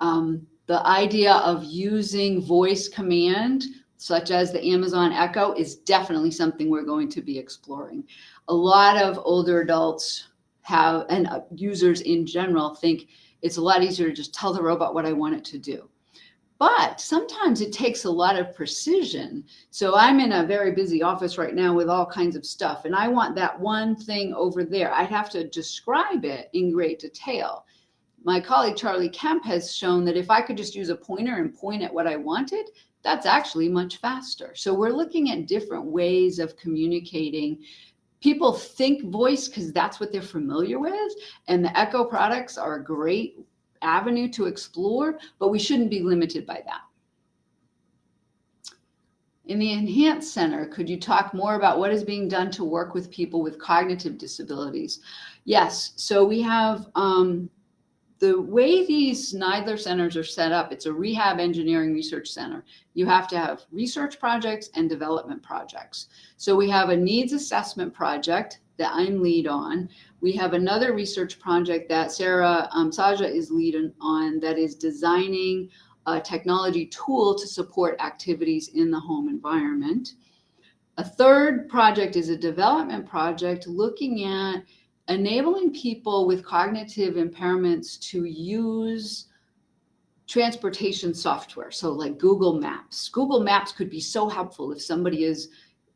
The idea of using voice command, such as the Amazon Echo, is definitely something we're going to be exploring. A lot of older adults and users in general think it's a lot easier to just tell the robot what I want it to do. But sometimes it takes a lot of precision. So I'm in a very busy office right now with all kinds of stuff, and I want that one thing over there. I'd have to describe it in great detail. My colleague Charlie Kemp has shown that if I could just use a pointer and point at what I wanted, that's actually much faster. So we're looking at different ways of communicating. People think voice because that's what they're familiar with, and the Echo products are a great avenue to explore, but we shouldn't be limited by that. In the Enhance Center, could you talk more about what is being done to work with people with cognitive disabilities? Yes, so we have the way these NIDLR centers are set up, it's a rehab engineering research center. You have to have research projects and development projects. So we have a needs assessment project that I'm lead on. We have another research project that Sarah Saja is lead on that is designing a technology tool to support activities in the home environment. A third project is a development project looking at enabling people with cognitive impairments to use transportation software. So like Google Maps. Google Maps could be so helpful if somebody is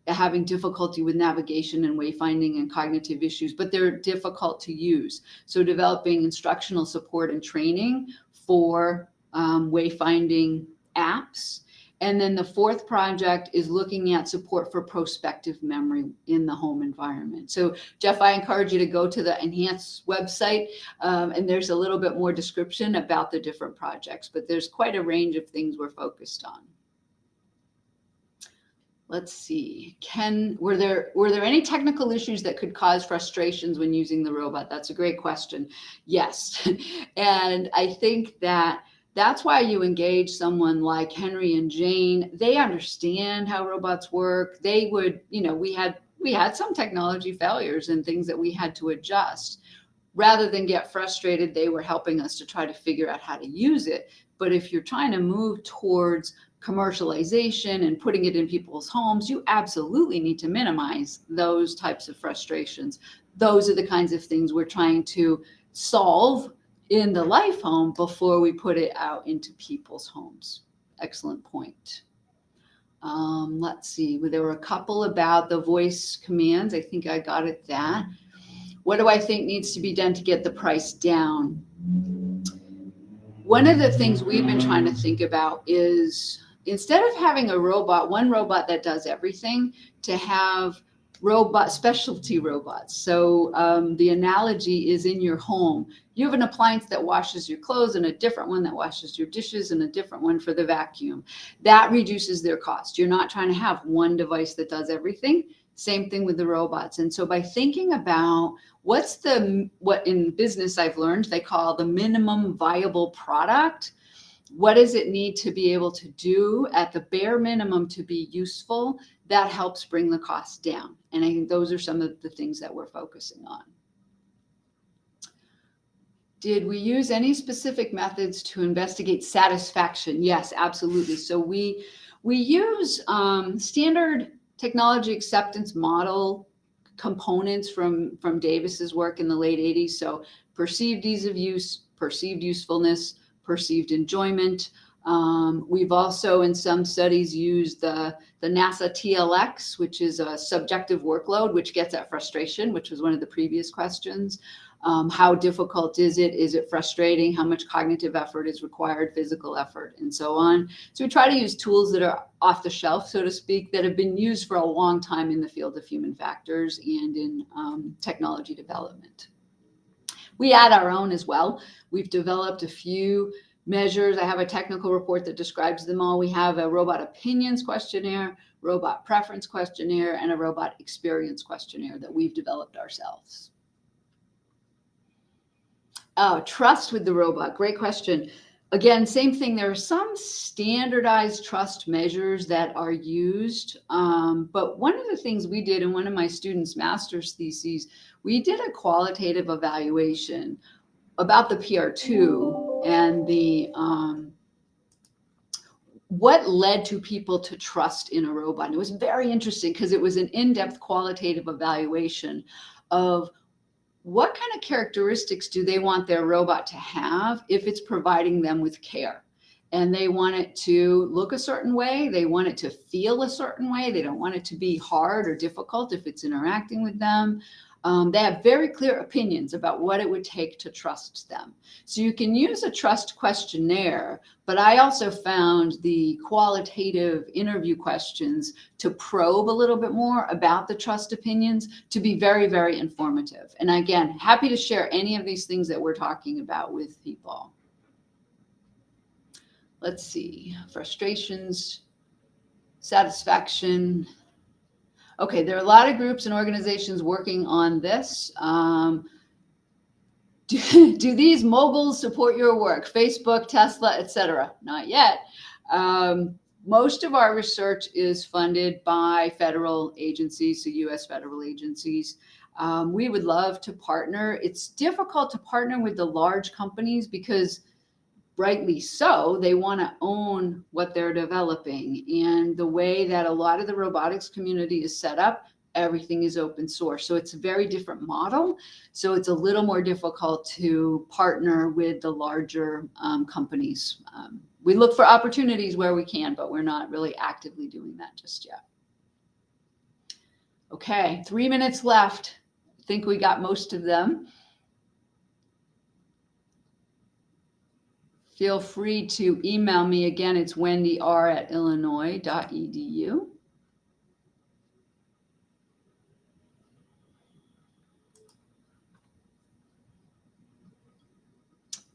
having difficulty with navigation and wayfinding and cognitive issues, but they're difficult to use. So developing instructional support and training for wayfinding apps. And then the fourth project is looking at support for prospective memory in the home environment. So Jeff, I encourage you to go to the Enhance website, and there's a little bit more description about the different projects, but there's quite a range of things we're focused on. Let's see, were there any technical issues that could cause frustrations when using the robot? That's a great question. Yes, and I think that's why you engage someone like Henry and Jane. They understand how robots work. They would, we had some technology failures and things that we had to adjust. Rather than get frustrated, they were helping us to try to figure out how to use it. But if you're trying to move towards commercialization and putting it in people's homes, you absolutely need to minimize those types of frustrations. Those are the kinds of things we're trying to solve in the life home before we put it out into people's homes. Excellent point. Let's see, there were a couple about the voice commands. I think I got at that. What do I think needs to be done to get the price down? One of the things we've been trying to think about is, instead of having one robot that does everything, to have specialty robots. So the analogy is, in your home, you have an appliance that washes your clothes and a different one that washes your dishes and a different one for the vacuum. That reduces their cost. You're not trying to have one device that does everything. Same thing with the robots. And so by thinking about what in business I've learned they call the minimum viable product, what does it need to be able to do at the bare minimum to be useful, that helps bring the cost down. And I think those are some of the things that we're focusing on. Did we use any specific methods to investigate satisfaction? Yes, absolutely. So we use standard technology acceptance model components from Davis's work in the late 80s. So perceived ease of use, perceived usefulness, perceived enjoyment. We've also in some studies used the NASA TLX, which is a subjective workload, which gets at frustration, which was one of the previous questions. How difficult is it? Is it frustrating? How much cognitive effort is required, physical effort, and so on. So we try to use tools that are off the shelf, so to speak, that have been used for a long time in the field of human factors and in technology development. We add our own as well. We've developed a few measures. I have a technical report that describes them all. We have a robot opinions questionnaire, robot preference questionnaire, and a robot experience questionnaire that we've developed ourselves. Oh, trust with the robot. Great question. Again, same thing. There are some standardized trust measures that are used. But one of the things we did in one of my students' master's theses, we did a qualitative evaluation about the PR2 and the what led to people to trust in a robot. And it was very interesting because it was an in-depth qualitative evaluation of what kind of characteristics do they want their robot to have if it's providing them with care. And they want it to look a certain way. They want it to feel a certain way. They don't want it to be hard or difficult if it's interacting with them. They have very clear opinions about what it would take to trust them. So you can use a trust questionnaire, but I also found the qualitative interview questions to probe a little bit more about the trust opinions to be very, very informative. And again, happy to share any of these things that we're talking about with people. Let's see, frustrations, satisfaction. Okay, there are a lot of groups and organizations working on this. Do these moguls support your work? Facebook, Tesla, etc.? Not yet. Most of our research is funded by federal agencies, so U.S. federal agencies. We would love to partner. It's difficult to partner with the large companies because, rightly so, they want to own what they're developing. And the way that a lot of the robotics community is set up, everything is open source. So it's a very different model. So it's a little more difficult to partner with the larger companies. We look for opportunities where we can, but we're not really actively doing that just yet. Okay, 3 minutes left. I think we got most of them. Feel free to email me again. It's wendyr@illinois.edu.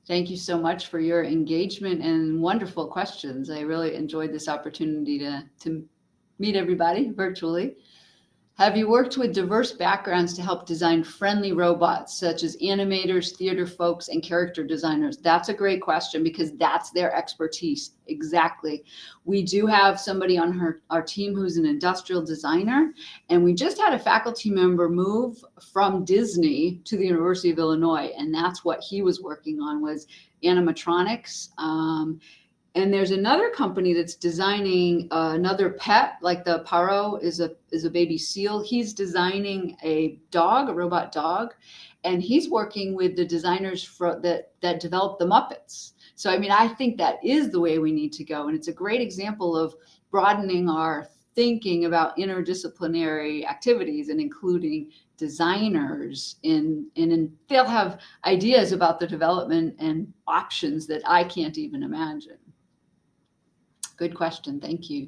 Thank you so much for your engagement and wonderful questions. I really enjoyed this opportunity to meet everybody virtually. Have you worked with diverse backgrounds to help design friendly robots, such as animators, theater folks, and character designers? That's a great question because that's their expertise. Exactly. We do have somebody on our team who's an industrial designer, and we just had a faculty member move from Disney to the University of Illinois, and that's what he was working on, was animatronics. And there's another company that's designing another pet, like the Paro is a baby seal. He's designing a dog, a robot dog, and he's working with the designers that develop the Muppets. So, I mean, I think that is the way we need to go. And it's a great example of broadening our thinking about interdisciplinary activities and including designers and they'll have ideas about the development and options that I can't even imagine. Good question. Thank you.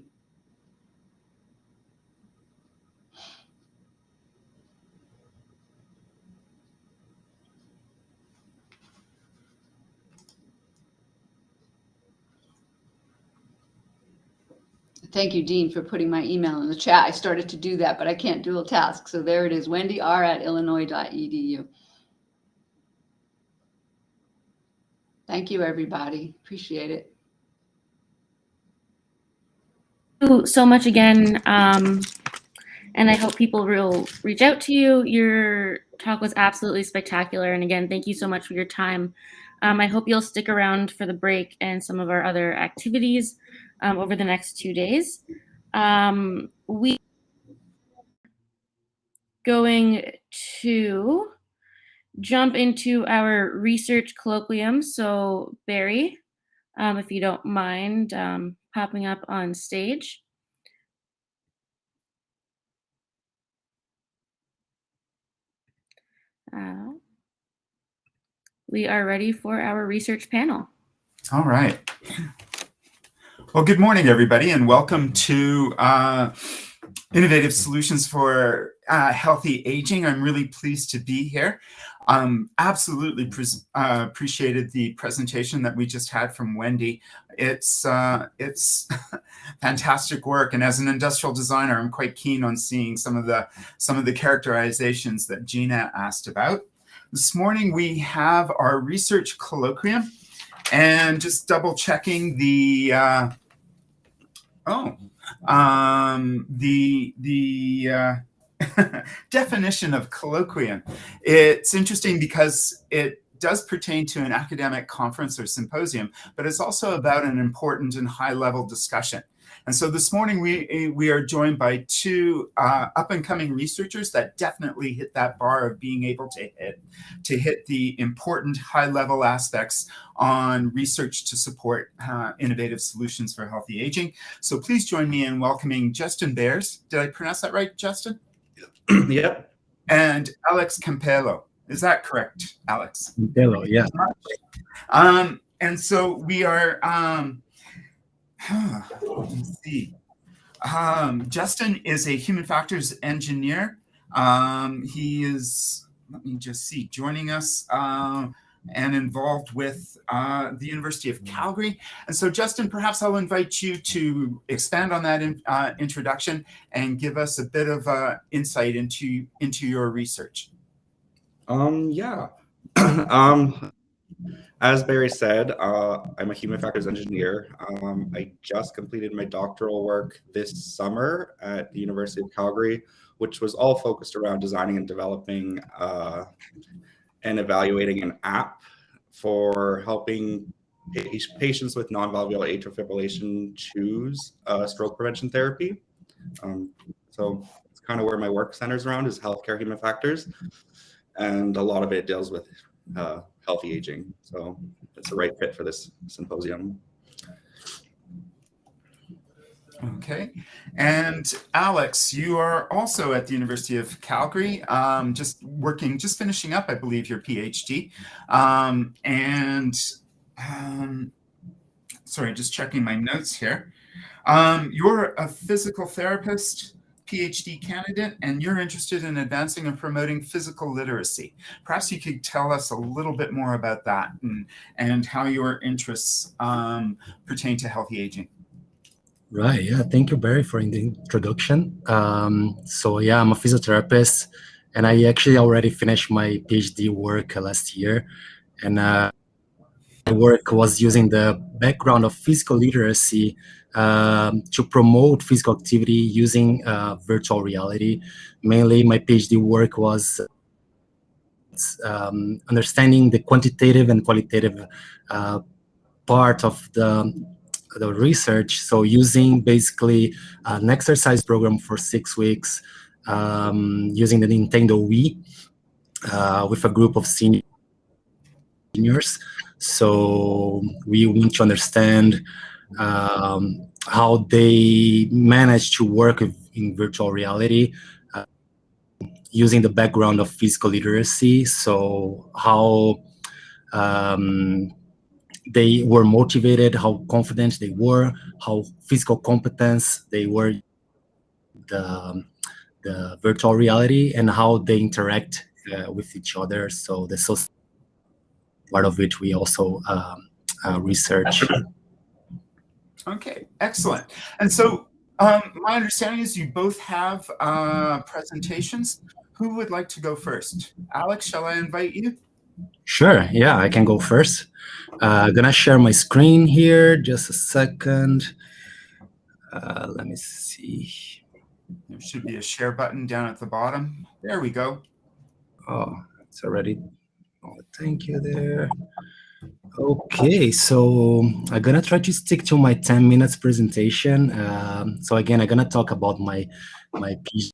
Thank you, Dean, for putting my email in the chat. I started to do that, but I can't dual task. So there it is, wendyr@illinois.edu. Thank you, everybody. Appreciate it. Thank you so much again. And I hope people will reach out to you. Your talk was absolutely spectacular. And again, thank you so much for your time. I hope you'll stick around for the break and some of our other activities over the next 2 days. We going to jump into our research colloquium. So Barry, if you don't mind popping up on stage. We are ready for our research panel. All right. Well, good morning, everybody, and welcome to Innovative Solutions for Healthy Aging. I'm really pleased to be here. Absolutely appreciated the presentation that we just had from Wendy. It's fantastic work, and as an industrial designer, I'm quite keen on seeing some of the characterizations that Gina asked about. This morning we have our research colloquium, and just double checking the definition of colloquium. It's interesting because it does pertain to an academic conference or symposium, but it's also about an important and high-level discussion. And so this morning we are joined by two up-and-coming researchers that definitely hit that bar of being able to hit the important high-level aspects on research to support innovative solutions for healthy aging. So please join me in welcoming Justin Bears. Did I pronounce that right, Justin? Yep. And Alex Campello. Is that correct, Alex? Campello, yeah. And so we are, let me see. Justin is a human factors engineer. He is, let me just see, joining us and involved with the University of Calgary. And so, Justin, perhaps I'll invite you to expand on that introduction and give us a bit of insight into your research. Yeah. As Barry said, I'm a human factors engineer. I just completed my doctoral work this summer at the University of Calgary, which was all focused around designing and developing and evaluating an app for helping patients with non-valvular atrial fibrillation choose stroke prevention therapy. So it's kind of where my work centers around, is healthcare human factors, and a lot of it deals with healthy aging. So it's the right fit for this symposium. Okay. And Alex, you are also at the University of Calgary, just finishing up, I believe, your PhD. Sorry, just checking my notes here. You're a physical therapist, PhD candidate, and you're interested in advancing and promoting physical literacy. Perhaps you could tell us a little bit more about that and how your interests pertain to healthy aging. Right. Yeah. Thank you, Barry, for the introduction. So yeah, I'm a physiotherapist, and I actually already finished my PhD work last year, and my work was using the background of physical literacy to promote physical activity using virtual reality. Mainly, my PhD work was understanding the quantitative and qualitative part of the research. So using basically an exercise program for 6 weeks, using the Nintendo Wii with a group of seniors. So we want to understand how they manage to work in virtual reality using the background of physical literacy. So how they were motivated, how confident they were, how physical competence they were, the virtual reality, and how they interact with each other. So the social part of which we also research. Okay, excellent. And so my understanding is you both have presentations. Who would like to go first? Alex, shall I invite you? Sure, yeah, I can go first. Gonna share my screen here, just a second. Let me see. There should be a share button down at the bottom. There we go. Oh, it's already, oh, thank you there. Okay, so I'm gonna try to stick to my 10 minutes presentation. So again, I'm gonna talk about my PhD.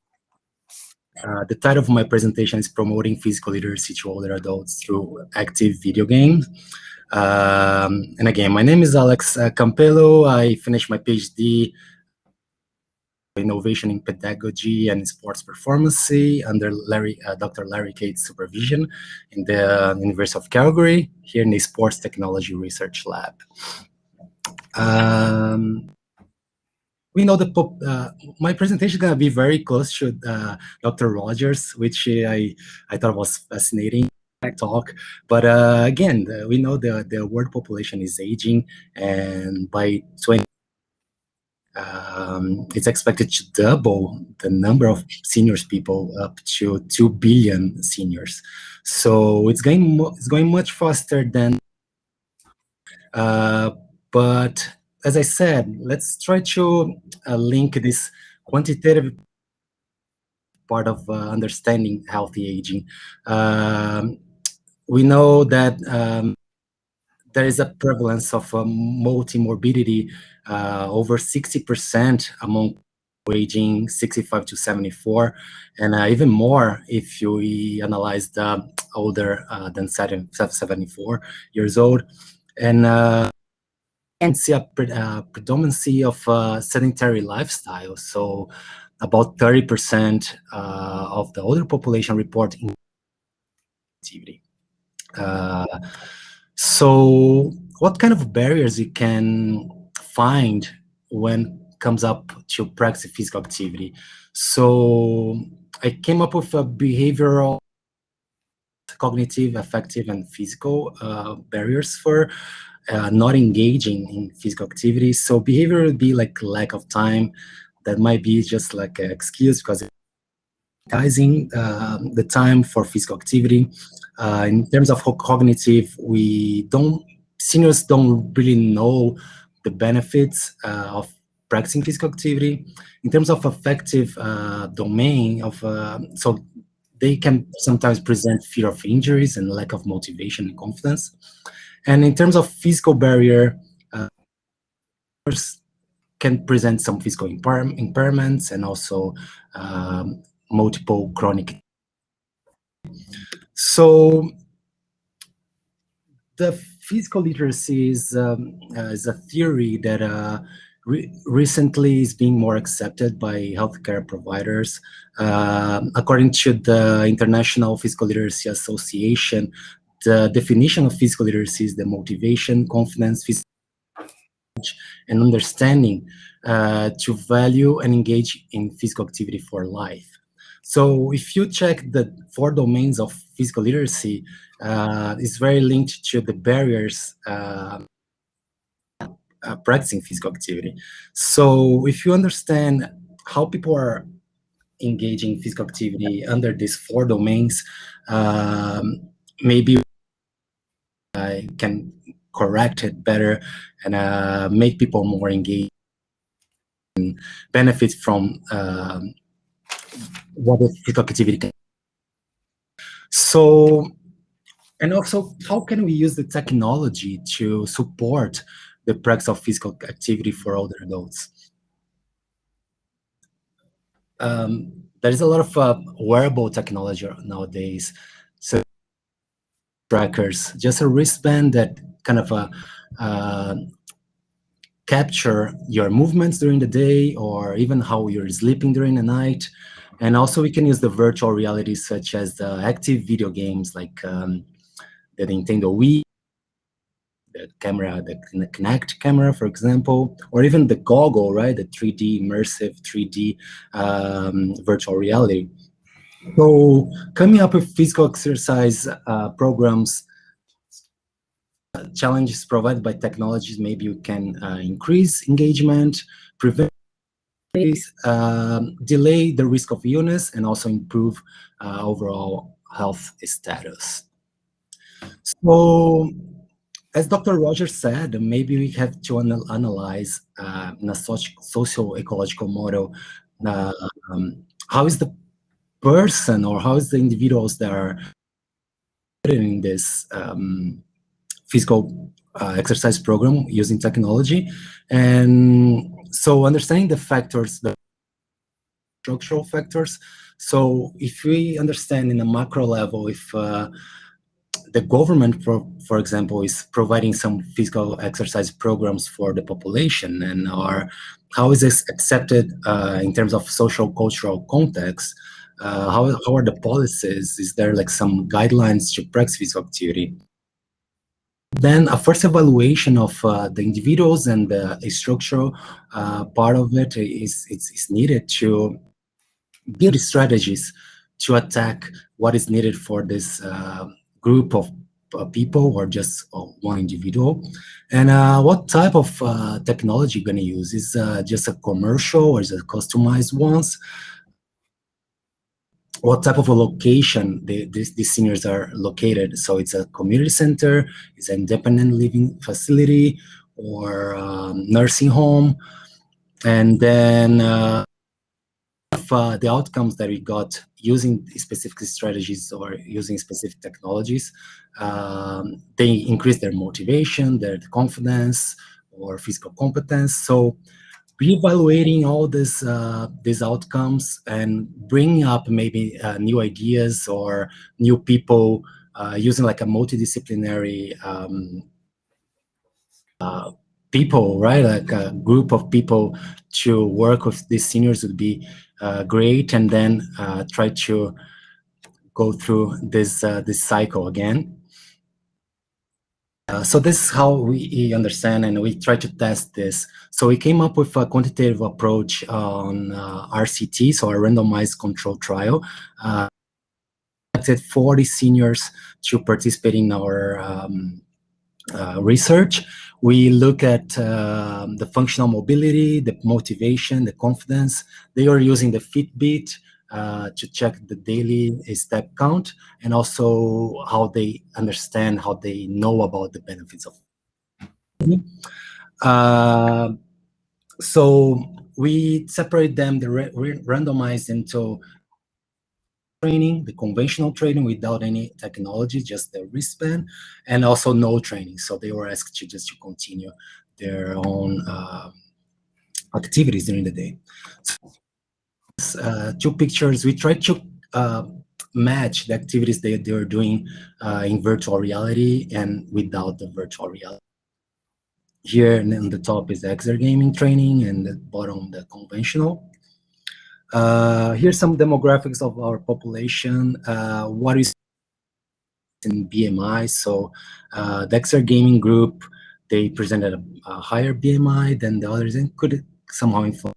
The title of my presentation is Promoting Physical Literacy to Older Adults Through Active Video Games. And again, my name is Alex Campello. I finished my PhD Innovation in Pedagogy and Sports Performance under Dr. Larry Cate's supervision in the University of Calgary, here in the Sports Technology Research Lab. We know my presentation is going to be very close to Dr. Rogers, which I thought was fascinating talk. But again, we know the world population is aging, and by 20, it's expected to double the number of seniors people up to 2 billion seniors. So it's going much faster than. But as I said, let's try to link this quantitative part of understanding healthy aging. We know that there is a prevalence of multimorbidity over 60% among aging 65 to 74, and even more if you analyze the older than 74 years old. And see a predominancy of sedentary lifestyle. So about 30% of the older population report activity. So what kind of barriers you can find when it comes up to practice physical activity? So I came up with a behavioral, cognitive, affective, and physical barriers for not engaging in physical activity. So behavior would be like lack of time. That might be just like an excuse because the time for physical activity. In terms of cognitive, seniors don't really know the benefits of practicing physical activity. In terms of affective domain so they can sometimes present fear of injuries and lack of motivation and confidence. And in terms of physical barrier, can present some physical impairments and also multiple chronic. So the physical literacy is a theory that recently is being more accepted by healthcare providers. According to the International Physical Literacy Association, the definition of physical literacy is the motivation, confidence, and understanding to value and engage in physical activity for life. So if you check the 4 domains of physical literacy, it's very linked to the barriers practicing physical activity. So if you understand how people are engaging in physical activity under these 4 domains, maybe I can correct it better and make people more engaged and benefit from what the physical activity can. So, and also, how can we use the technology to support the practice of physical activity for older adults? There is a lot of wearable technology nowadays. So trackers, just a wristband that kind of capture your movements during the day or even how you're sleeping during the night. And also we can use the virtual reality such as the active video games like the Nintendo Wii, the camera, the Kinect camera, for example, or even the goggle, right? The 3D, immersive 3D virtual reality. So coming up with physical exercise programs, challenges provided by technologies, maybe you can increase engagement, prevent delay the risk of illness, and also improve overall health status. So, as Dr. Rogers said, maybe we have to analyze in a socio-ecological model how is the person or how is the individuals that are in this physical exercise program using technology. And so understanding the factors, the structural factors. So if we understand in a macro level, if the government, for example, is providing some physical exercise programs for the population, and how is this accepted in terms of social cultural context? How are the policies? Is there like some guidelines to practice physical activity? Then a first evaluation of the individuals and the structural part of it is needed to build strategies to attack what is needed for this group of people or just one individual. And what type of technology you're going to use? Is just a commercial or is it customized ones? What type of a location these seniors are located? So it's a community center, it's an independent living facility, or nursing home. And then the outcomes that we got using specific strategies or using specific technologies, they increase their motivation, their confidence, or physical competence. So reevaluating all these outcomes and bringing up maybe new ideas or new people using like a multidisciplinary people, right? Like a group of people to work with these seniors would be great, and then try to go through this cycle again. So this is how we understand, and we try to test this. So we came up with a quantitative approach on RCT, so a randomized control trial. Selected 40 seniors to participate in our research. We look at the functional mobility, the motivation, the confidence. They are using the Fitbit to check the daily step count, and also how they understand, how they know about the benefits of. So we separate them, randomized into training, the conventional training without any technology, just the wristband, and also no training. So they were asked to just to continue their own activities during the day. So, 2 pictures, we tried to match the activities they were doing in virtual reality and without the virtual reality. Here on the top is the exergaming training, and the bottom the conventional. Here's some demographics of our population. What is in BMI? So the exergaming group, they presented a higher BMI than the others, and could somehow influence.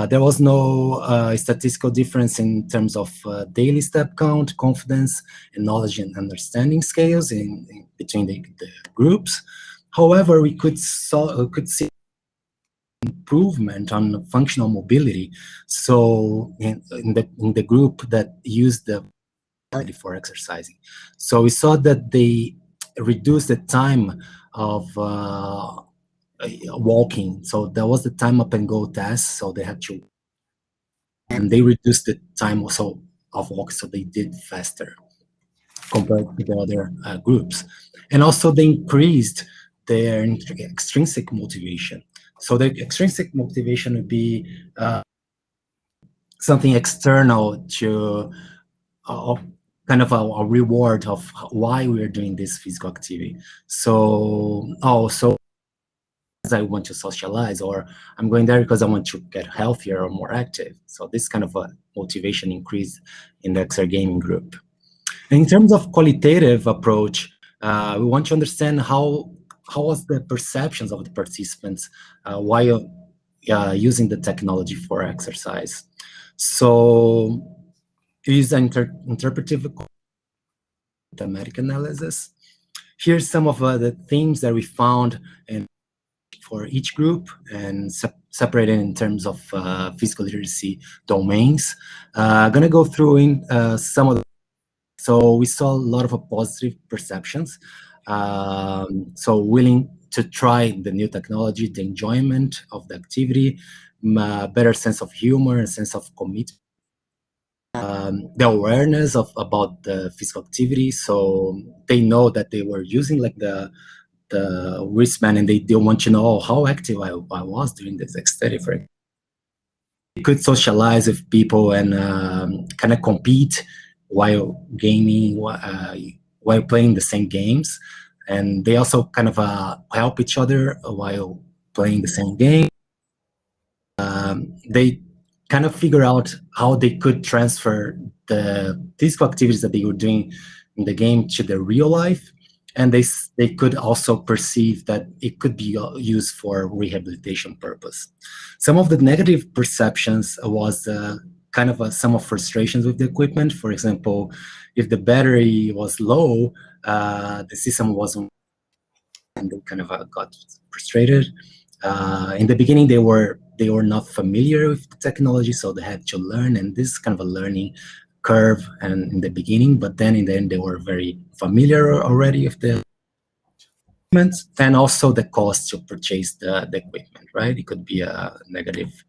There was no statistical difference in terms of daily step count, confidence, and knowledge and understanding scales in between the groups. However, we could see improvement on functional mobility. So in the group that used the for exercising, so we saw that they reduced the time of walking. So that was the time up and go test. So they had to, and they reduced the time also of walk, so they did faster compared to the other groups. And also they increased their extrinsic motivation. So the extrinsic motivation would be something external to kind of a reward of why we are doing this physical activity. So, so I want to socialize, or I'm going there because I want to get healthier or more active. So this kind of a motivation increase in the exergaming group. And in terms of qualitative approach, we want to understand how was the perceptions of the participants while using the technology for exercise. So it is an interpretive thematic analysis. Here's some of the themes that we found for each group, and separated in terms of physical literacy domains. I'm gonna go through in some of the. So we saw a lot of positive perceptions. So willing to try the new technology, the enjoyment of the activity, better sense of humor, and sense of commitment. The awareness about the physical activity, so they know that they were using like the wristband, and they want to know how active I was during this study. For it, they could socialize with people and kind of compete while gaming, while playing the same games, and they also kind of help each other while playing the same game. They kind of figure out how they could transfer the physical activities that they were doing in the game to the real life, and they could also perceive that it could be used for rehabilitation purpose. Some of the negative perceptions was kind of some of frustrations with the equipment. For example, if the battery was low, the system wasn't, and they kind of got frustrated. In the beginning, they were not familiar with the technology, so they had to learn, and this is kind of a learning curve and in the beginning, but then in the end they were very familiar already with the equipment, and also the cost to purchase the equipment, right? It could be a negative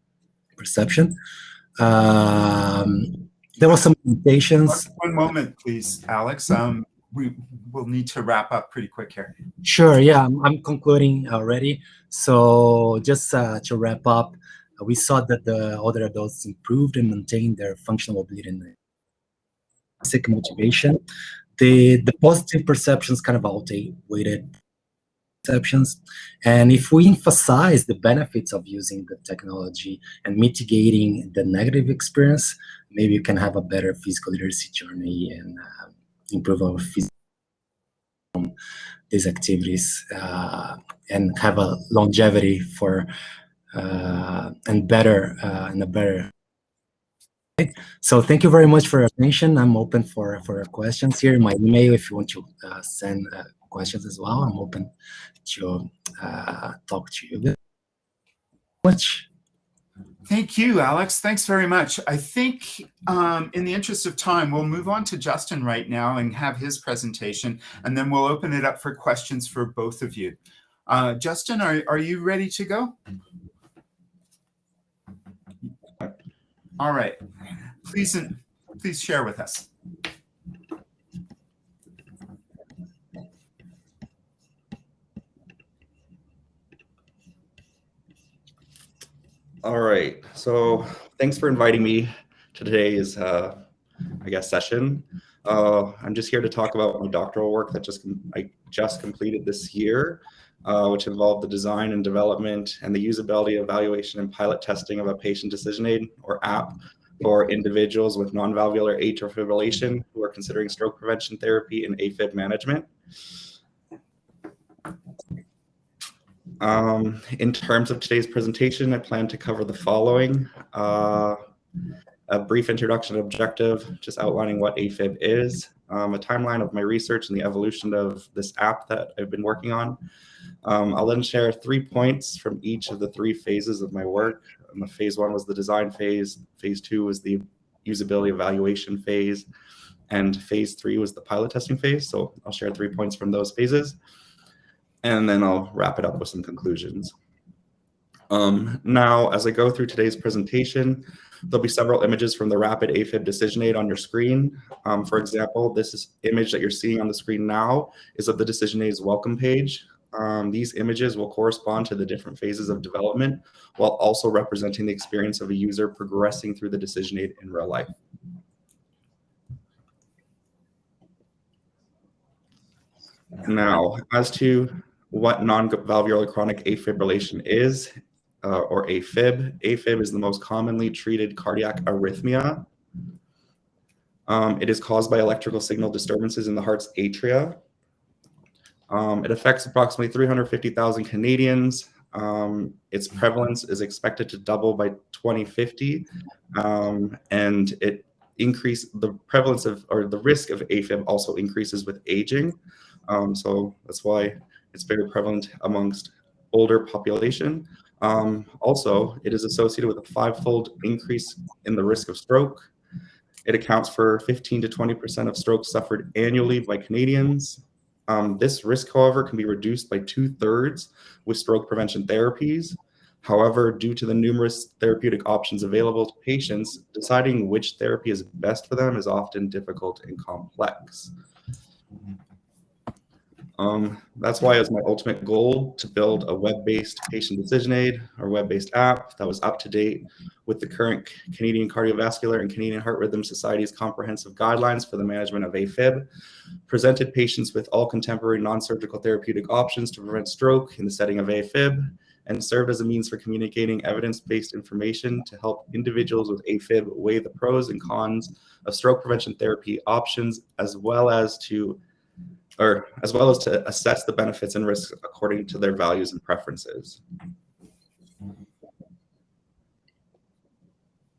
perception. There were some limitations. One moment, please, Alex. We will need to wrap up pretty quick here. Sure, yeah, I'm concluding already. So just to wrap up, we saw that the older adults improved and maintained their functional mobility and basic motivation. The positive perceptions kind of outweighed perceptions. And if we emphasize the benefits of using the technology and mitigating the negative experience, maybe you can have a better physical literacy journey and improve our physical these activities and have a longevity for and better and a better. So thank you very much for your attention. I'm open for questions here. My email, if you want to send questions as well, I'm open to talk to you. Much. Thank you, Alex. Thanks very much. I think in the interest of time, we'll move on to Justin right now and have his presentation, and then we'll open it up for questions for both of you. Justin, are you ready to go? All right. Please share with us. All right, so thanks for inviting me to today's, I guess, session. I'm just here to talk about my doctoral work that I just completed this year, which involved the design and development and the usability, evaluation, and pilot testing of a patient decision aid, or app, for individuals with non-valvular atrial fibrillation who are considering stroke prevention therapy and AFib management. In terms of today's presentation, I plan to cover the following: a brief introduction and objective, just outlining what AFib is, a timeline of my research and the evolution of this app that I've been working on. I'll then share 3 points from each of the 3 phases of my work. Phase 1 was the design phase, phase 2 was the usability evaluation phase, and phase 3 was the pilot testing phase. So I'll share 3 points from those phases, and then I'll wrap it up with some conclusions. Now, as I go through today's presentation, there'll be several images from the Rapid AFib Decision Aid on your screen. For example, this image that you're seeing on the screen now is of the Decision Aid's welcome page. These images will correspond to the different phases of development, while also representing the experience of a user progressing through the decision aid in real life. Now, as to what non-valvular chronic afibrillation is, or AFib. AFib is the most commonly treated cardiac arrhythmia. It is caused by electrical signal disturbances in the heart's atria. It affects approximately 350,000 Canadians. Its prevalence is expected to double by 2050, and the prevalence of, or the risk of AFib also increases with aging. So that's why it's very prevalent amongst older population. Also, it is associated with a 5-fold increase in the risk of stroke. It accounts for 15 to 20% of strokes suffered annually by Canadians. This risk, however, can be reduced by 2/3 with stroke prevention therapies. However, due to the numerous therapeutic options available to patients, deciding which therapy is best for them is often difficult and complex. That's why it's my ultimate goal to build a web-based patient decision aid or web-based app that was up to date with the current Canadian Cardiovascular and Canadian Heart Rhythm Society's comprehensive guidelines for the management of AFib, presented patients with all contemporary non-surgical therapeutic options to prevent stroke in the setting of AFib, and served as a means for communicating evidence-based information to help individuals with AFib weigh the pros and cons of stroke prevention therapy options, as well as to assess the benefits and risks according to their values and preferences.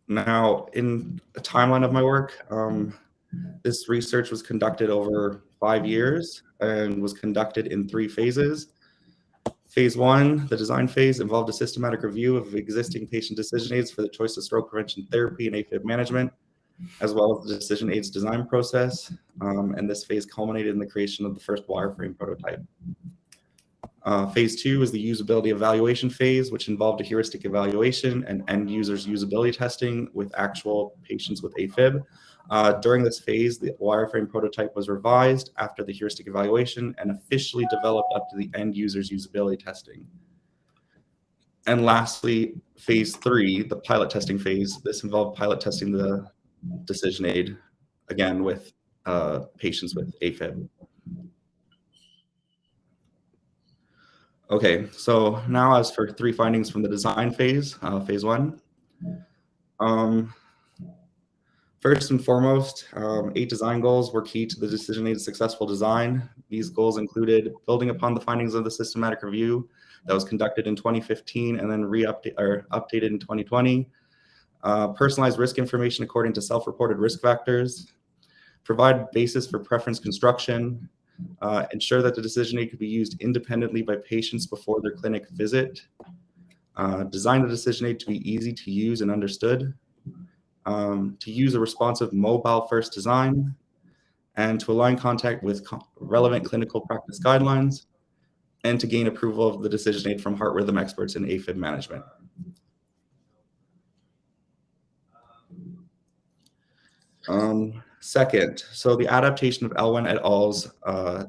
Now, in a timeline of my work, this research was conducted over 5 years and was conducted in 3 phases. Phase 1, the design phase, involved a systematic review of existing patient decision aids for the choice of stroke prevention therapy and AFib management, as well as the decision aids design process. And this phase culminated in the creation of the first wireframe prototype. Phase 2 is the usability evaluation phase, which involved a heuristic evaluation and end users usability testing with actual patients with AFib. During this phase, the wireframe prototype was revised after the heuristic evaluation and officially developed up to the end users usability testing. And lastly, phase 3, the pilot testing phase. This involved pilot testing the decision aid, again, with patients with AFib. Okay, so now as for 3 findings from the design phase, phase 1. First and foremost, 8 design goals were key to the decision aid's successful design. These goals included building upon the findings of the systematic review that was conducted in 2015 and then updated in 2020. Personalized risk information according to self-reported risk factors, provide basis for preference construction, ensure that the decision aid could be used independently by patients before their clinic visit, design the decision aid to be easy to use and understood, to use a responsive mobile-first design, and to align contact with relevant clinical practice guidelines, and to gain approval of the decision aid from heart rhythm experts in AFib management. Second, so the adaptation of Elwin et al.'s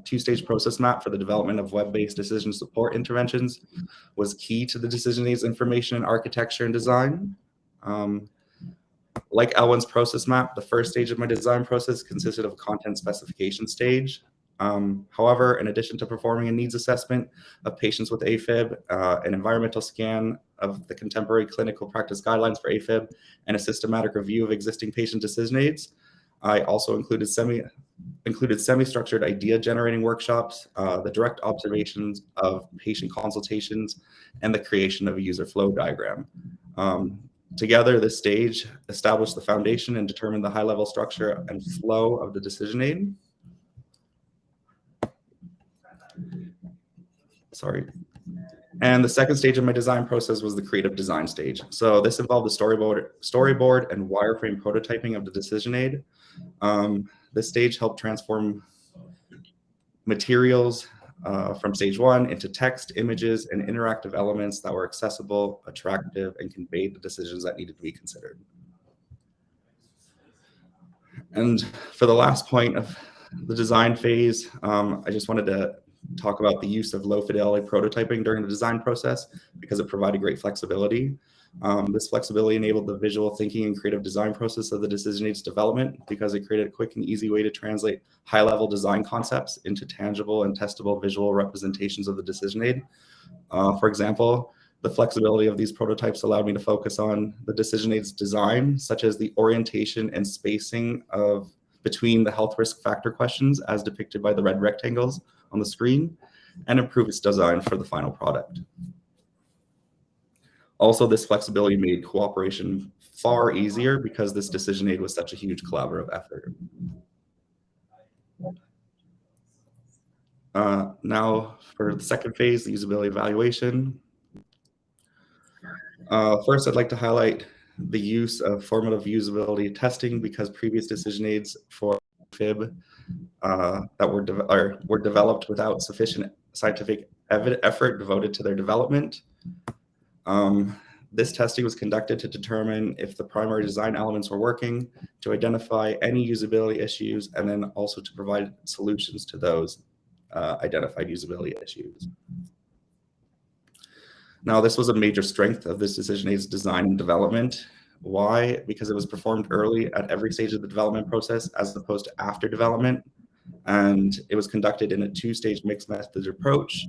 two-stage process map for the development of web-based decision support interventions was key to the decision aids information and architecture and design. Like Elwin's process map, the first stage of my design process consisted of a content specification stage. However, in addition to performing a needs assessment of patients with AFib, an environmental scan of the contemporary clinical practice guidelines for AFib, and a systematic review of existing patient decision aids, I also included semi-structured idea generating workshops, the direct observations of patient consultations, and the creation of a user flow diagram. Together, this stage established the foundation and determined the high-level structure and flow of the decision aid. Sorry. And the second stage of my design process was the creative design stage. So this involved the storyboard and wireframe prototyping of the decision aid. This stage helped transform materials from stage one into text, images, and interactive elements that were accessible, attractive, and conveyed the decisions that needed to be considered. And for the last point of the design phase, I just wanted to talk about the use of low fidelity prototyping during the design process because it provided great flexibility. This flexibility enabled the visual thinking and creative design process of the decision aids development because it created a quick and easy way to translate high-level design concepts into tangible and testable visual representations of the decision aid. For example, the flexibility of these prototypes allowed me to focus on the decision aid's design, such as the orientation and spacing between the health risk factor questions as depicted by the red rectangles on the screen, and improve its design for the final product. Also, this flexibility made cooperation far easier because this decision aid was such a huge collaborative effort. Now for the second phase, the usability evaluation. First, I'd like to highlight the use of formative usability testing because previous decision aids for AFib that were developed without sufficient scientific effort devoted to their development. This testing was conducted to determine if the primary design elements were working, to identify any usability issues, and then also to provide solutions to those identified usability issues. Now, this was a major strength of this decision aid's design and development. Why? Because it was performed early at every stage of the development process as opposed to after development. And it was conducted in a two-stage mixed methods approach.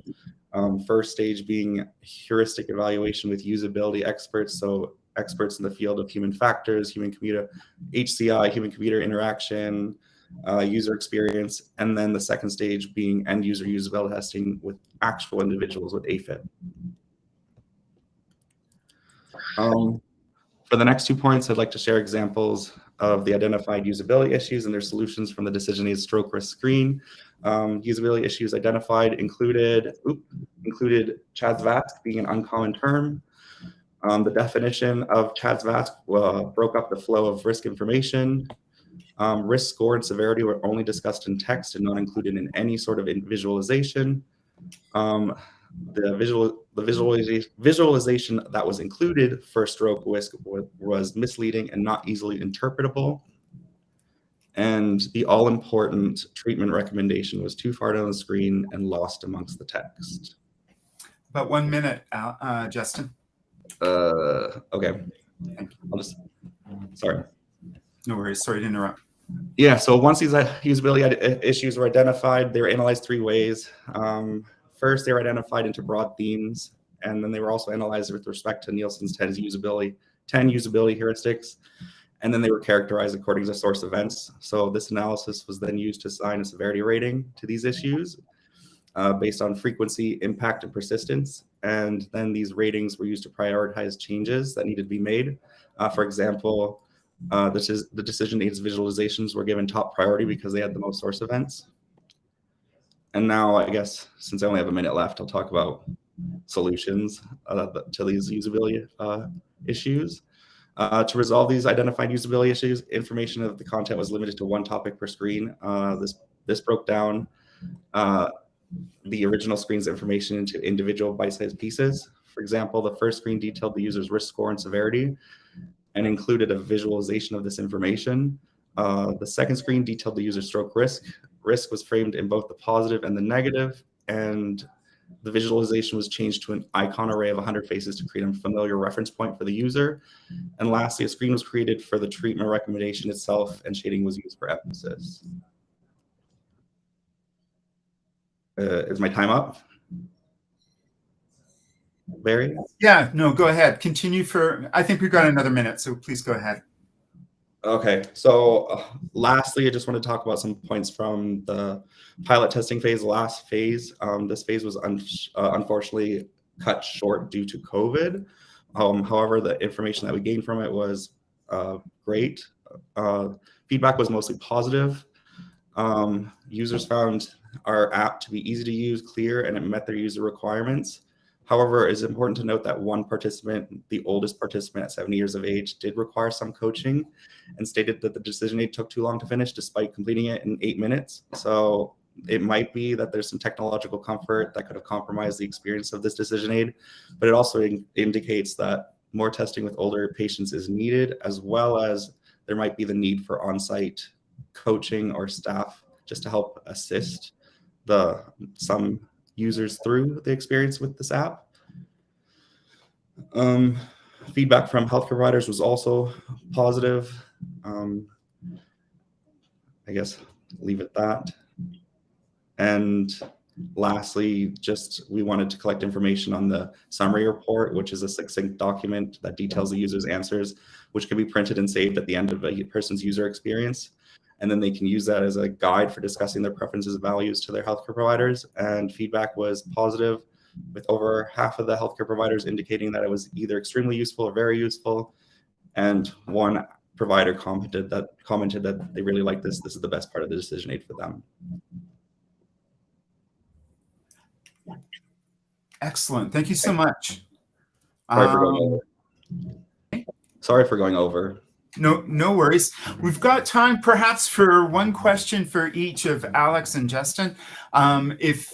First stage being heuristic evaluation with usability experts, so experts in the field of human factors, human computer, HCI, human computer interaction, user experience, and then the second stage being end user usability testing with actual individuals with AFib. For the next 2 points, I'd like to share examples of the identified usability issues and their solutions from the decision aid stroke risk screen. Usability issues identified included CHADS-VASC being an uncommon term. The definition of CHADS-VASC broke up the flow of risk information. Risk score and severity were only discussed in text and not included in any sort of visualization. The visualization that was included for stroke risk was misleading and not easily interpretable. And the all-important treatment recommendation was too far down the screen and lost amongst the text. About 1 minute, Justin. Okay. Sorry. No worries. Sorry to interrupt. Yeah, so once these usability issues were identified, they were analyzed 3 ways. First, they were identified into broad themes, and then they were also analyzed with respect to Nielsen's 10 usability heuristics, and then they were characterized according to source events. So this analysis was then used to assign a severity rating to these issues based on frequency, impact, and persistence. And then these ratings were used to prioritize changes that needed to be made. For example, the decision aids visualizations were given top priority because they had the most source events. And now, I guess, since I only have a minute left, I'll talk about solutions to these usability issues. To resolve these identified usability issues, information of the content was limited to one topic per screen. This broke down the original screen's information into individual bite-sized pieces. For example, the first screen detailed the user's risk score and severity and included a visualization of this information. The second screen detailed the user's stroke risk. Risk was framed in both the positive and the negative, and the visualization was changed to an icon array of 100 faces to create a familiar reference point for the user. And lastly, a screen was created for the treatment recommendation itself, and shading was used for emphasis. Is my time up? Barry? Yeah, no, go ahead. Continue I think we've got another minute, so please go ahead. Okay, so lastly, I just want to talk about some points from the pilot testing phase, the last phase. This phase was unfortunately cut short due to COVID. However, the information that we gained from it was great. Feedback was mostly positive. Users found our app to be easy to use, clear, and it met their user requirements. However, it's important to note that one participant, the oldest participant at 70 years of age, did require some coaching and stated that the decision aid took too long to finish despite completing it in 8 minutes. So it might be that there's some technological comfort that could have compromised the experience of this decision aid, but it also indicates that more testing with older patients is needed, as well as there might be the need for on-site coaching or staff just to help assist some users through the experience with this app. Feedback from healthcare providers was also positive. I guess leave it at that. And lastly, we wanted to collect information on the summary report, which is a succinct document that details the user's answers, which can be printed and saved at the end of a person's user experience. And then they can use that as a guide for discussing their preferences and values to their healthcare providers. And feedback was positive, with over half of the healthcare providers indicating that it was either extremely useful or very useful. And one provider commented that they really like this. This is the best part of the decision aid for them. Excellent. Thank you so much. Sorry for going over. No worries. We've got time perhaps for one question for each of Alex and Justin. If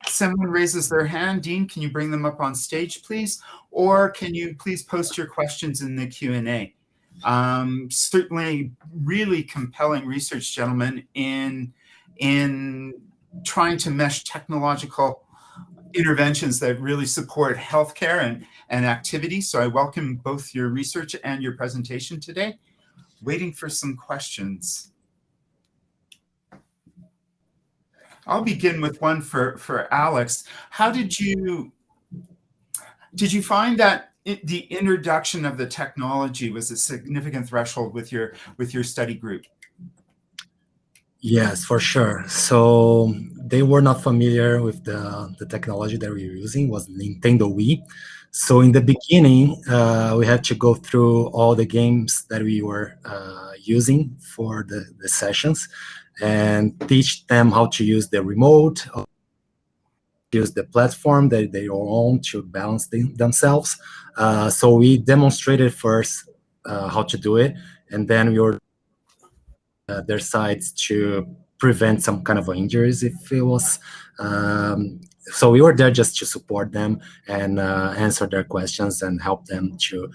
someone raises their hand, Dean, can you bring them up on stage, please? Or can you please post your questions in the Q&A? Certainly really compelling research, gentlemen, in trying to mesh technological interventions that really support healthcare and activity. So I welcome both your research and your presentation today. Waiting for some questions. I'll begin with one for Alex. How did you find that the introduction of the technology was a significant threshold with your study group? Yes, for sure. So they were not familiar with the technology that we were using, was Nintendo Wii. So in the beginning, we had to go through all the games that we were using for the sessions and teach them how to use the remote, use the platform that they own to balance themselves. So we demonstrated first how to do it, and then we were their sides to prevent some kind of injuries if it was. So we were there just to support them and answer their questions and help them to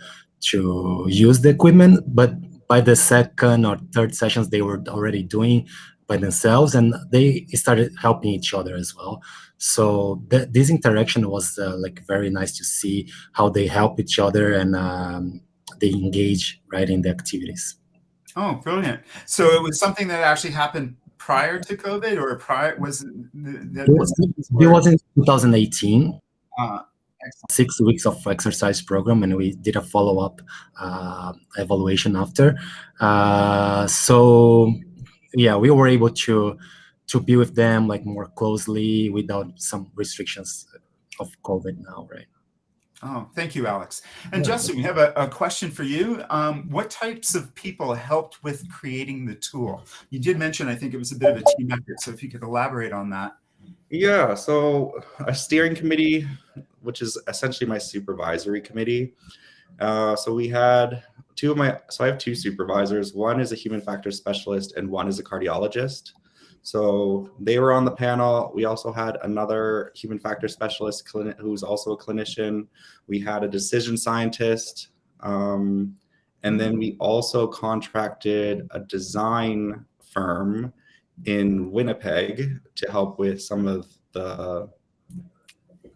use the equipment. But by the second or third sessions, they were already doing by themselves, and they started helping each other as well. So this interaction was like very nice to see how they help each other and they engage right in the activities. Oh, brilliant. So it was something that actually happened prior to COVID, or prior was it was in 2018. Excellent. 6 weeks of exercise program, and we did a follow-up evaluation after. So yeah, we were able to be with them like more closely without some restrictions of COVID now, right? Oh, thank you, Alex. And Justin, we have a question for you. What types of people helped with creating the tool? You did mention, I think it was a bit of a team effort, so if you could elaborate on that. Yeah, so a steering committee, which is essentially my supervisory committee. So we had so I have two supervisors. One is a human factors specialist and one is a cardiologist. So they were on the panel. We also had another human factors specialist who's also a clinician. We had a decision scientist. And then we also contracted a design firm in Winnipeg to help with some of the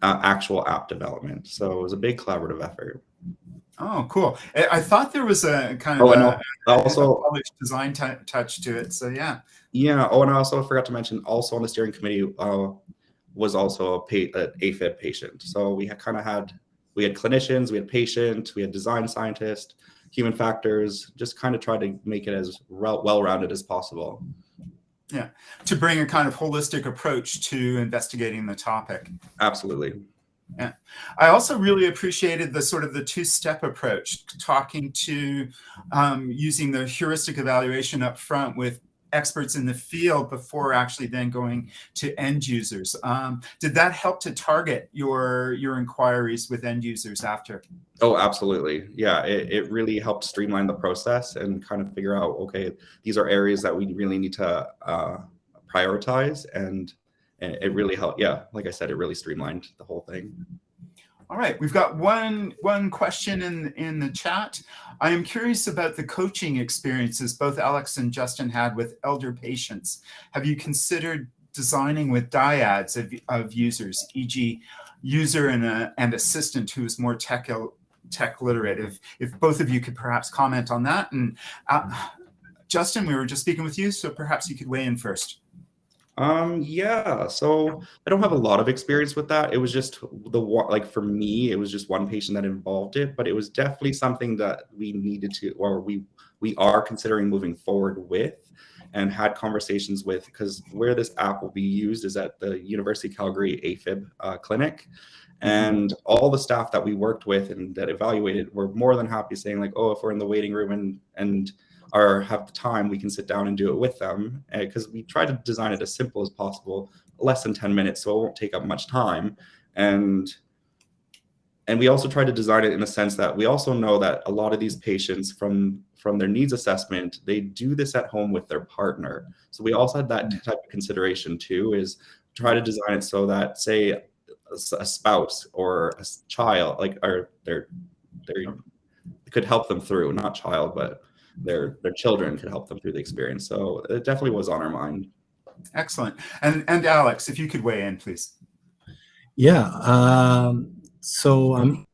actual app development. So it was a big collaborative effort. Oh, cool. I thought there was a kind Oh, of and also a polished design touch to it. So yeah. Yeah. Oh, and I also forgot to mention, also on the steering committee was also an AFib patient. So we had clinicians, we had patients, we had design scientists, human factors, just kind of tried to make it as well-rounded as possible. Yeah, to bring a kind of holistic approach to investigating the topic. Absolutely. Yeah, I also really appreciated the sort of the two-step approach, talking to using the heuristic evaluation up front with experts in the field before actually then going to end users. Did that help to target your inquiries with end users after? Oh, absolutely. Yeah, it really helped streamline the process and kind of figure out, okay, these are areas that we really need to prioritize, and it really helped. Yeah, like I said, it really streamlined the whole thing. All right, we've got one question in the chat. I am curious about the coaching experiences both Alex and Justin had with elder patients. Have you considered designing with dyads of users, e.g. user and assistant who is more tech literate? If both of you could perhaps comment on that. And Justin, we were just speaking with you, so perhaps you could weigh in first. Yeah, so I don't have a lot of experience with that. It was just for me, it was just one patient that involved it, but it was definitely something that we needed to, or we are considering moving forward with, and had conversations with, because where this app will be used is at the University of Calgary AFib clinic. And all the staff that we worked with and that evaluated were more than happy saying like, oh, if we're in the waiting room and or have the time, we can sit down and do it with them, because we try to design it as simple as possible, less than 10 minutes, so it won't take up much time. And we also try to design it in the sense that we also know that a lot of these patients from their needs assessment, they do this at home with their partner. So we also had that type of consideration too, is try to design it so that, say, a spouse or a child, they could help them through, not child, but their children could help them through the experience. So it definitely was on our mind. Excellent. And Alex, if you could weigh in, please. Yeah. So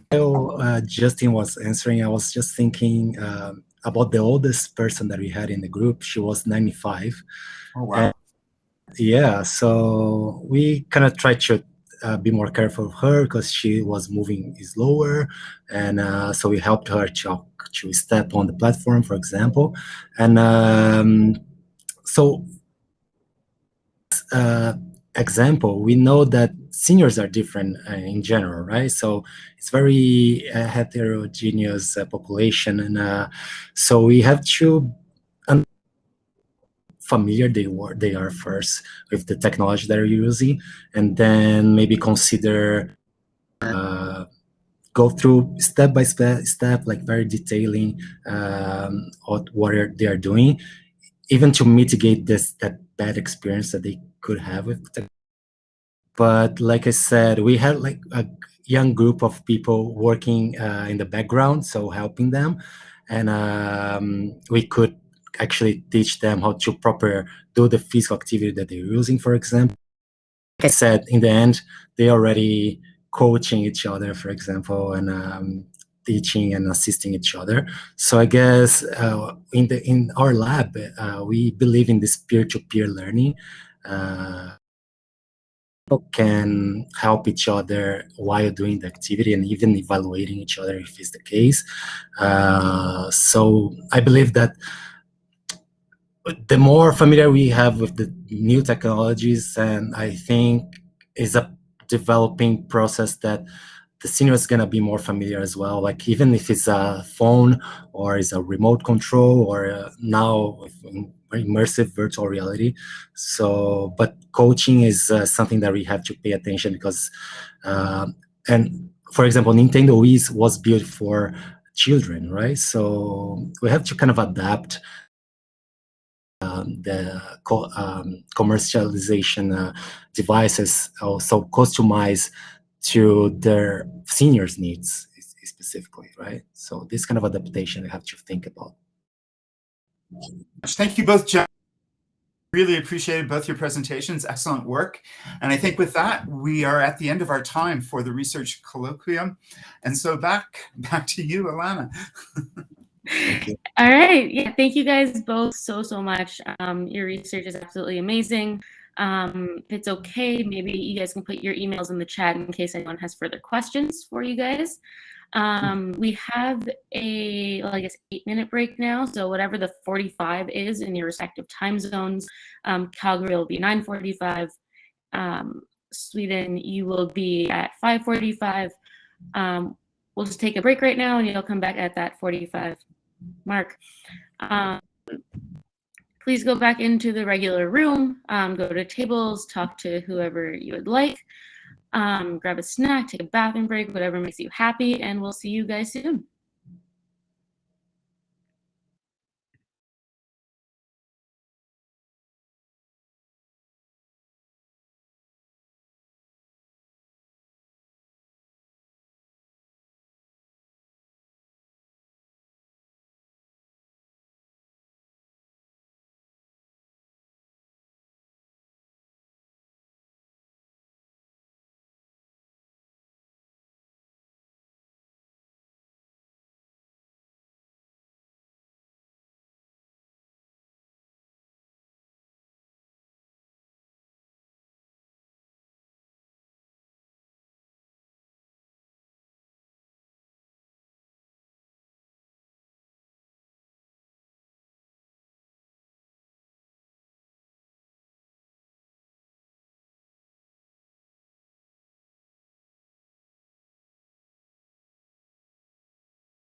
while Justin was answering, I was just thinking about the oldest person that we had in the group. She was 95. Oh, wow. And yeah, so we kind of tried to be more careful of her because she was moving slower, and so we helped her to step on the platform, for example. And so example, we know that seniors are different in general, right? So it's very heterogeneous population, and so we have to familiar they are first with the technology that they're using, and then maybe consider go through step by step, like very detailing what they are doing, even to mitigate that bad experience that they could have with the. But like I said, we had like a young group of people working in the background, so helping them, and we could actually teach them how to do the physical activity that they're using, for example. Like I said, in the end, they already coaching each other, for example, and teaching and assisting each other. So I guess in our lab, we believe in this peer-to-peer learning. People can help each other while doing the activity and even evaluating each other if it's the case. So I believe that the more familiar we have with the new technologies, and I think is a developing process that the senior is going to be more familiar as well. Like even if it's a phone or is a remote control, or now when immersive virtual reality. So, but coaching is something that we have to pay attention because, and for example, Nintendo Wii was built for children, right? So we have to kind of adapt the commercialization devices, also customize to their seniors' needs specifically, right? So this kind of adaptation we have to think about. Thank you both, John. Really appreciated both your presentations. Excellent work. And I think with that, we are at the end of our time for the research colloquium. And so back to you, Alana. Thank you. All right. Yeah, thank you guys both so much. Your research is absolutely amazing. If it's okay, maybe you guys can put your emails in the chat in case anyone has further questions for you guys. We have a, well, I guess 8-minute break now. So whatever the 45 is in your respective time zones, Calgary will be 9:45. Sweden, you will be at 5:45. We'll just take a break right now and you'll come back at that 45 mark. Please go back into the regular room, go to tables, talk to whoever you would like, grab a snack, take a bathroom break, whatever makes you happy, and we'll see you guys soon.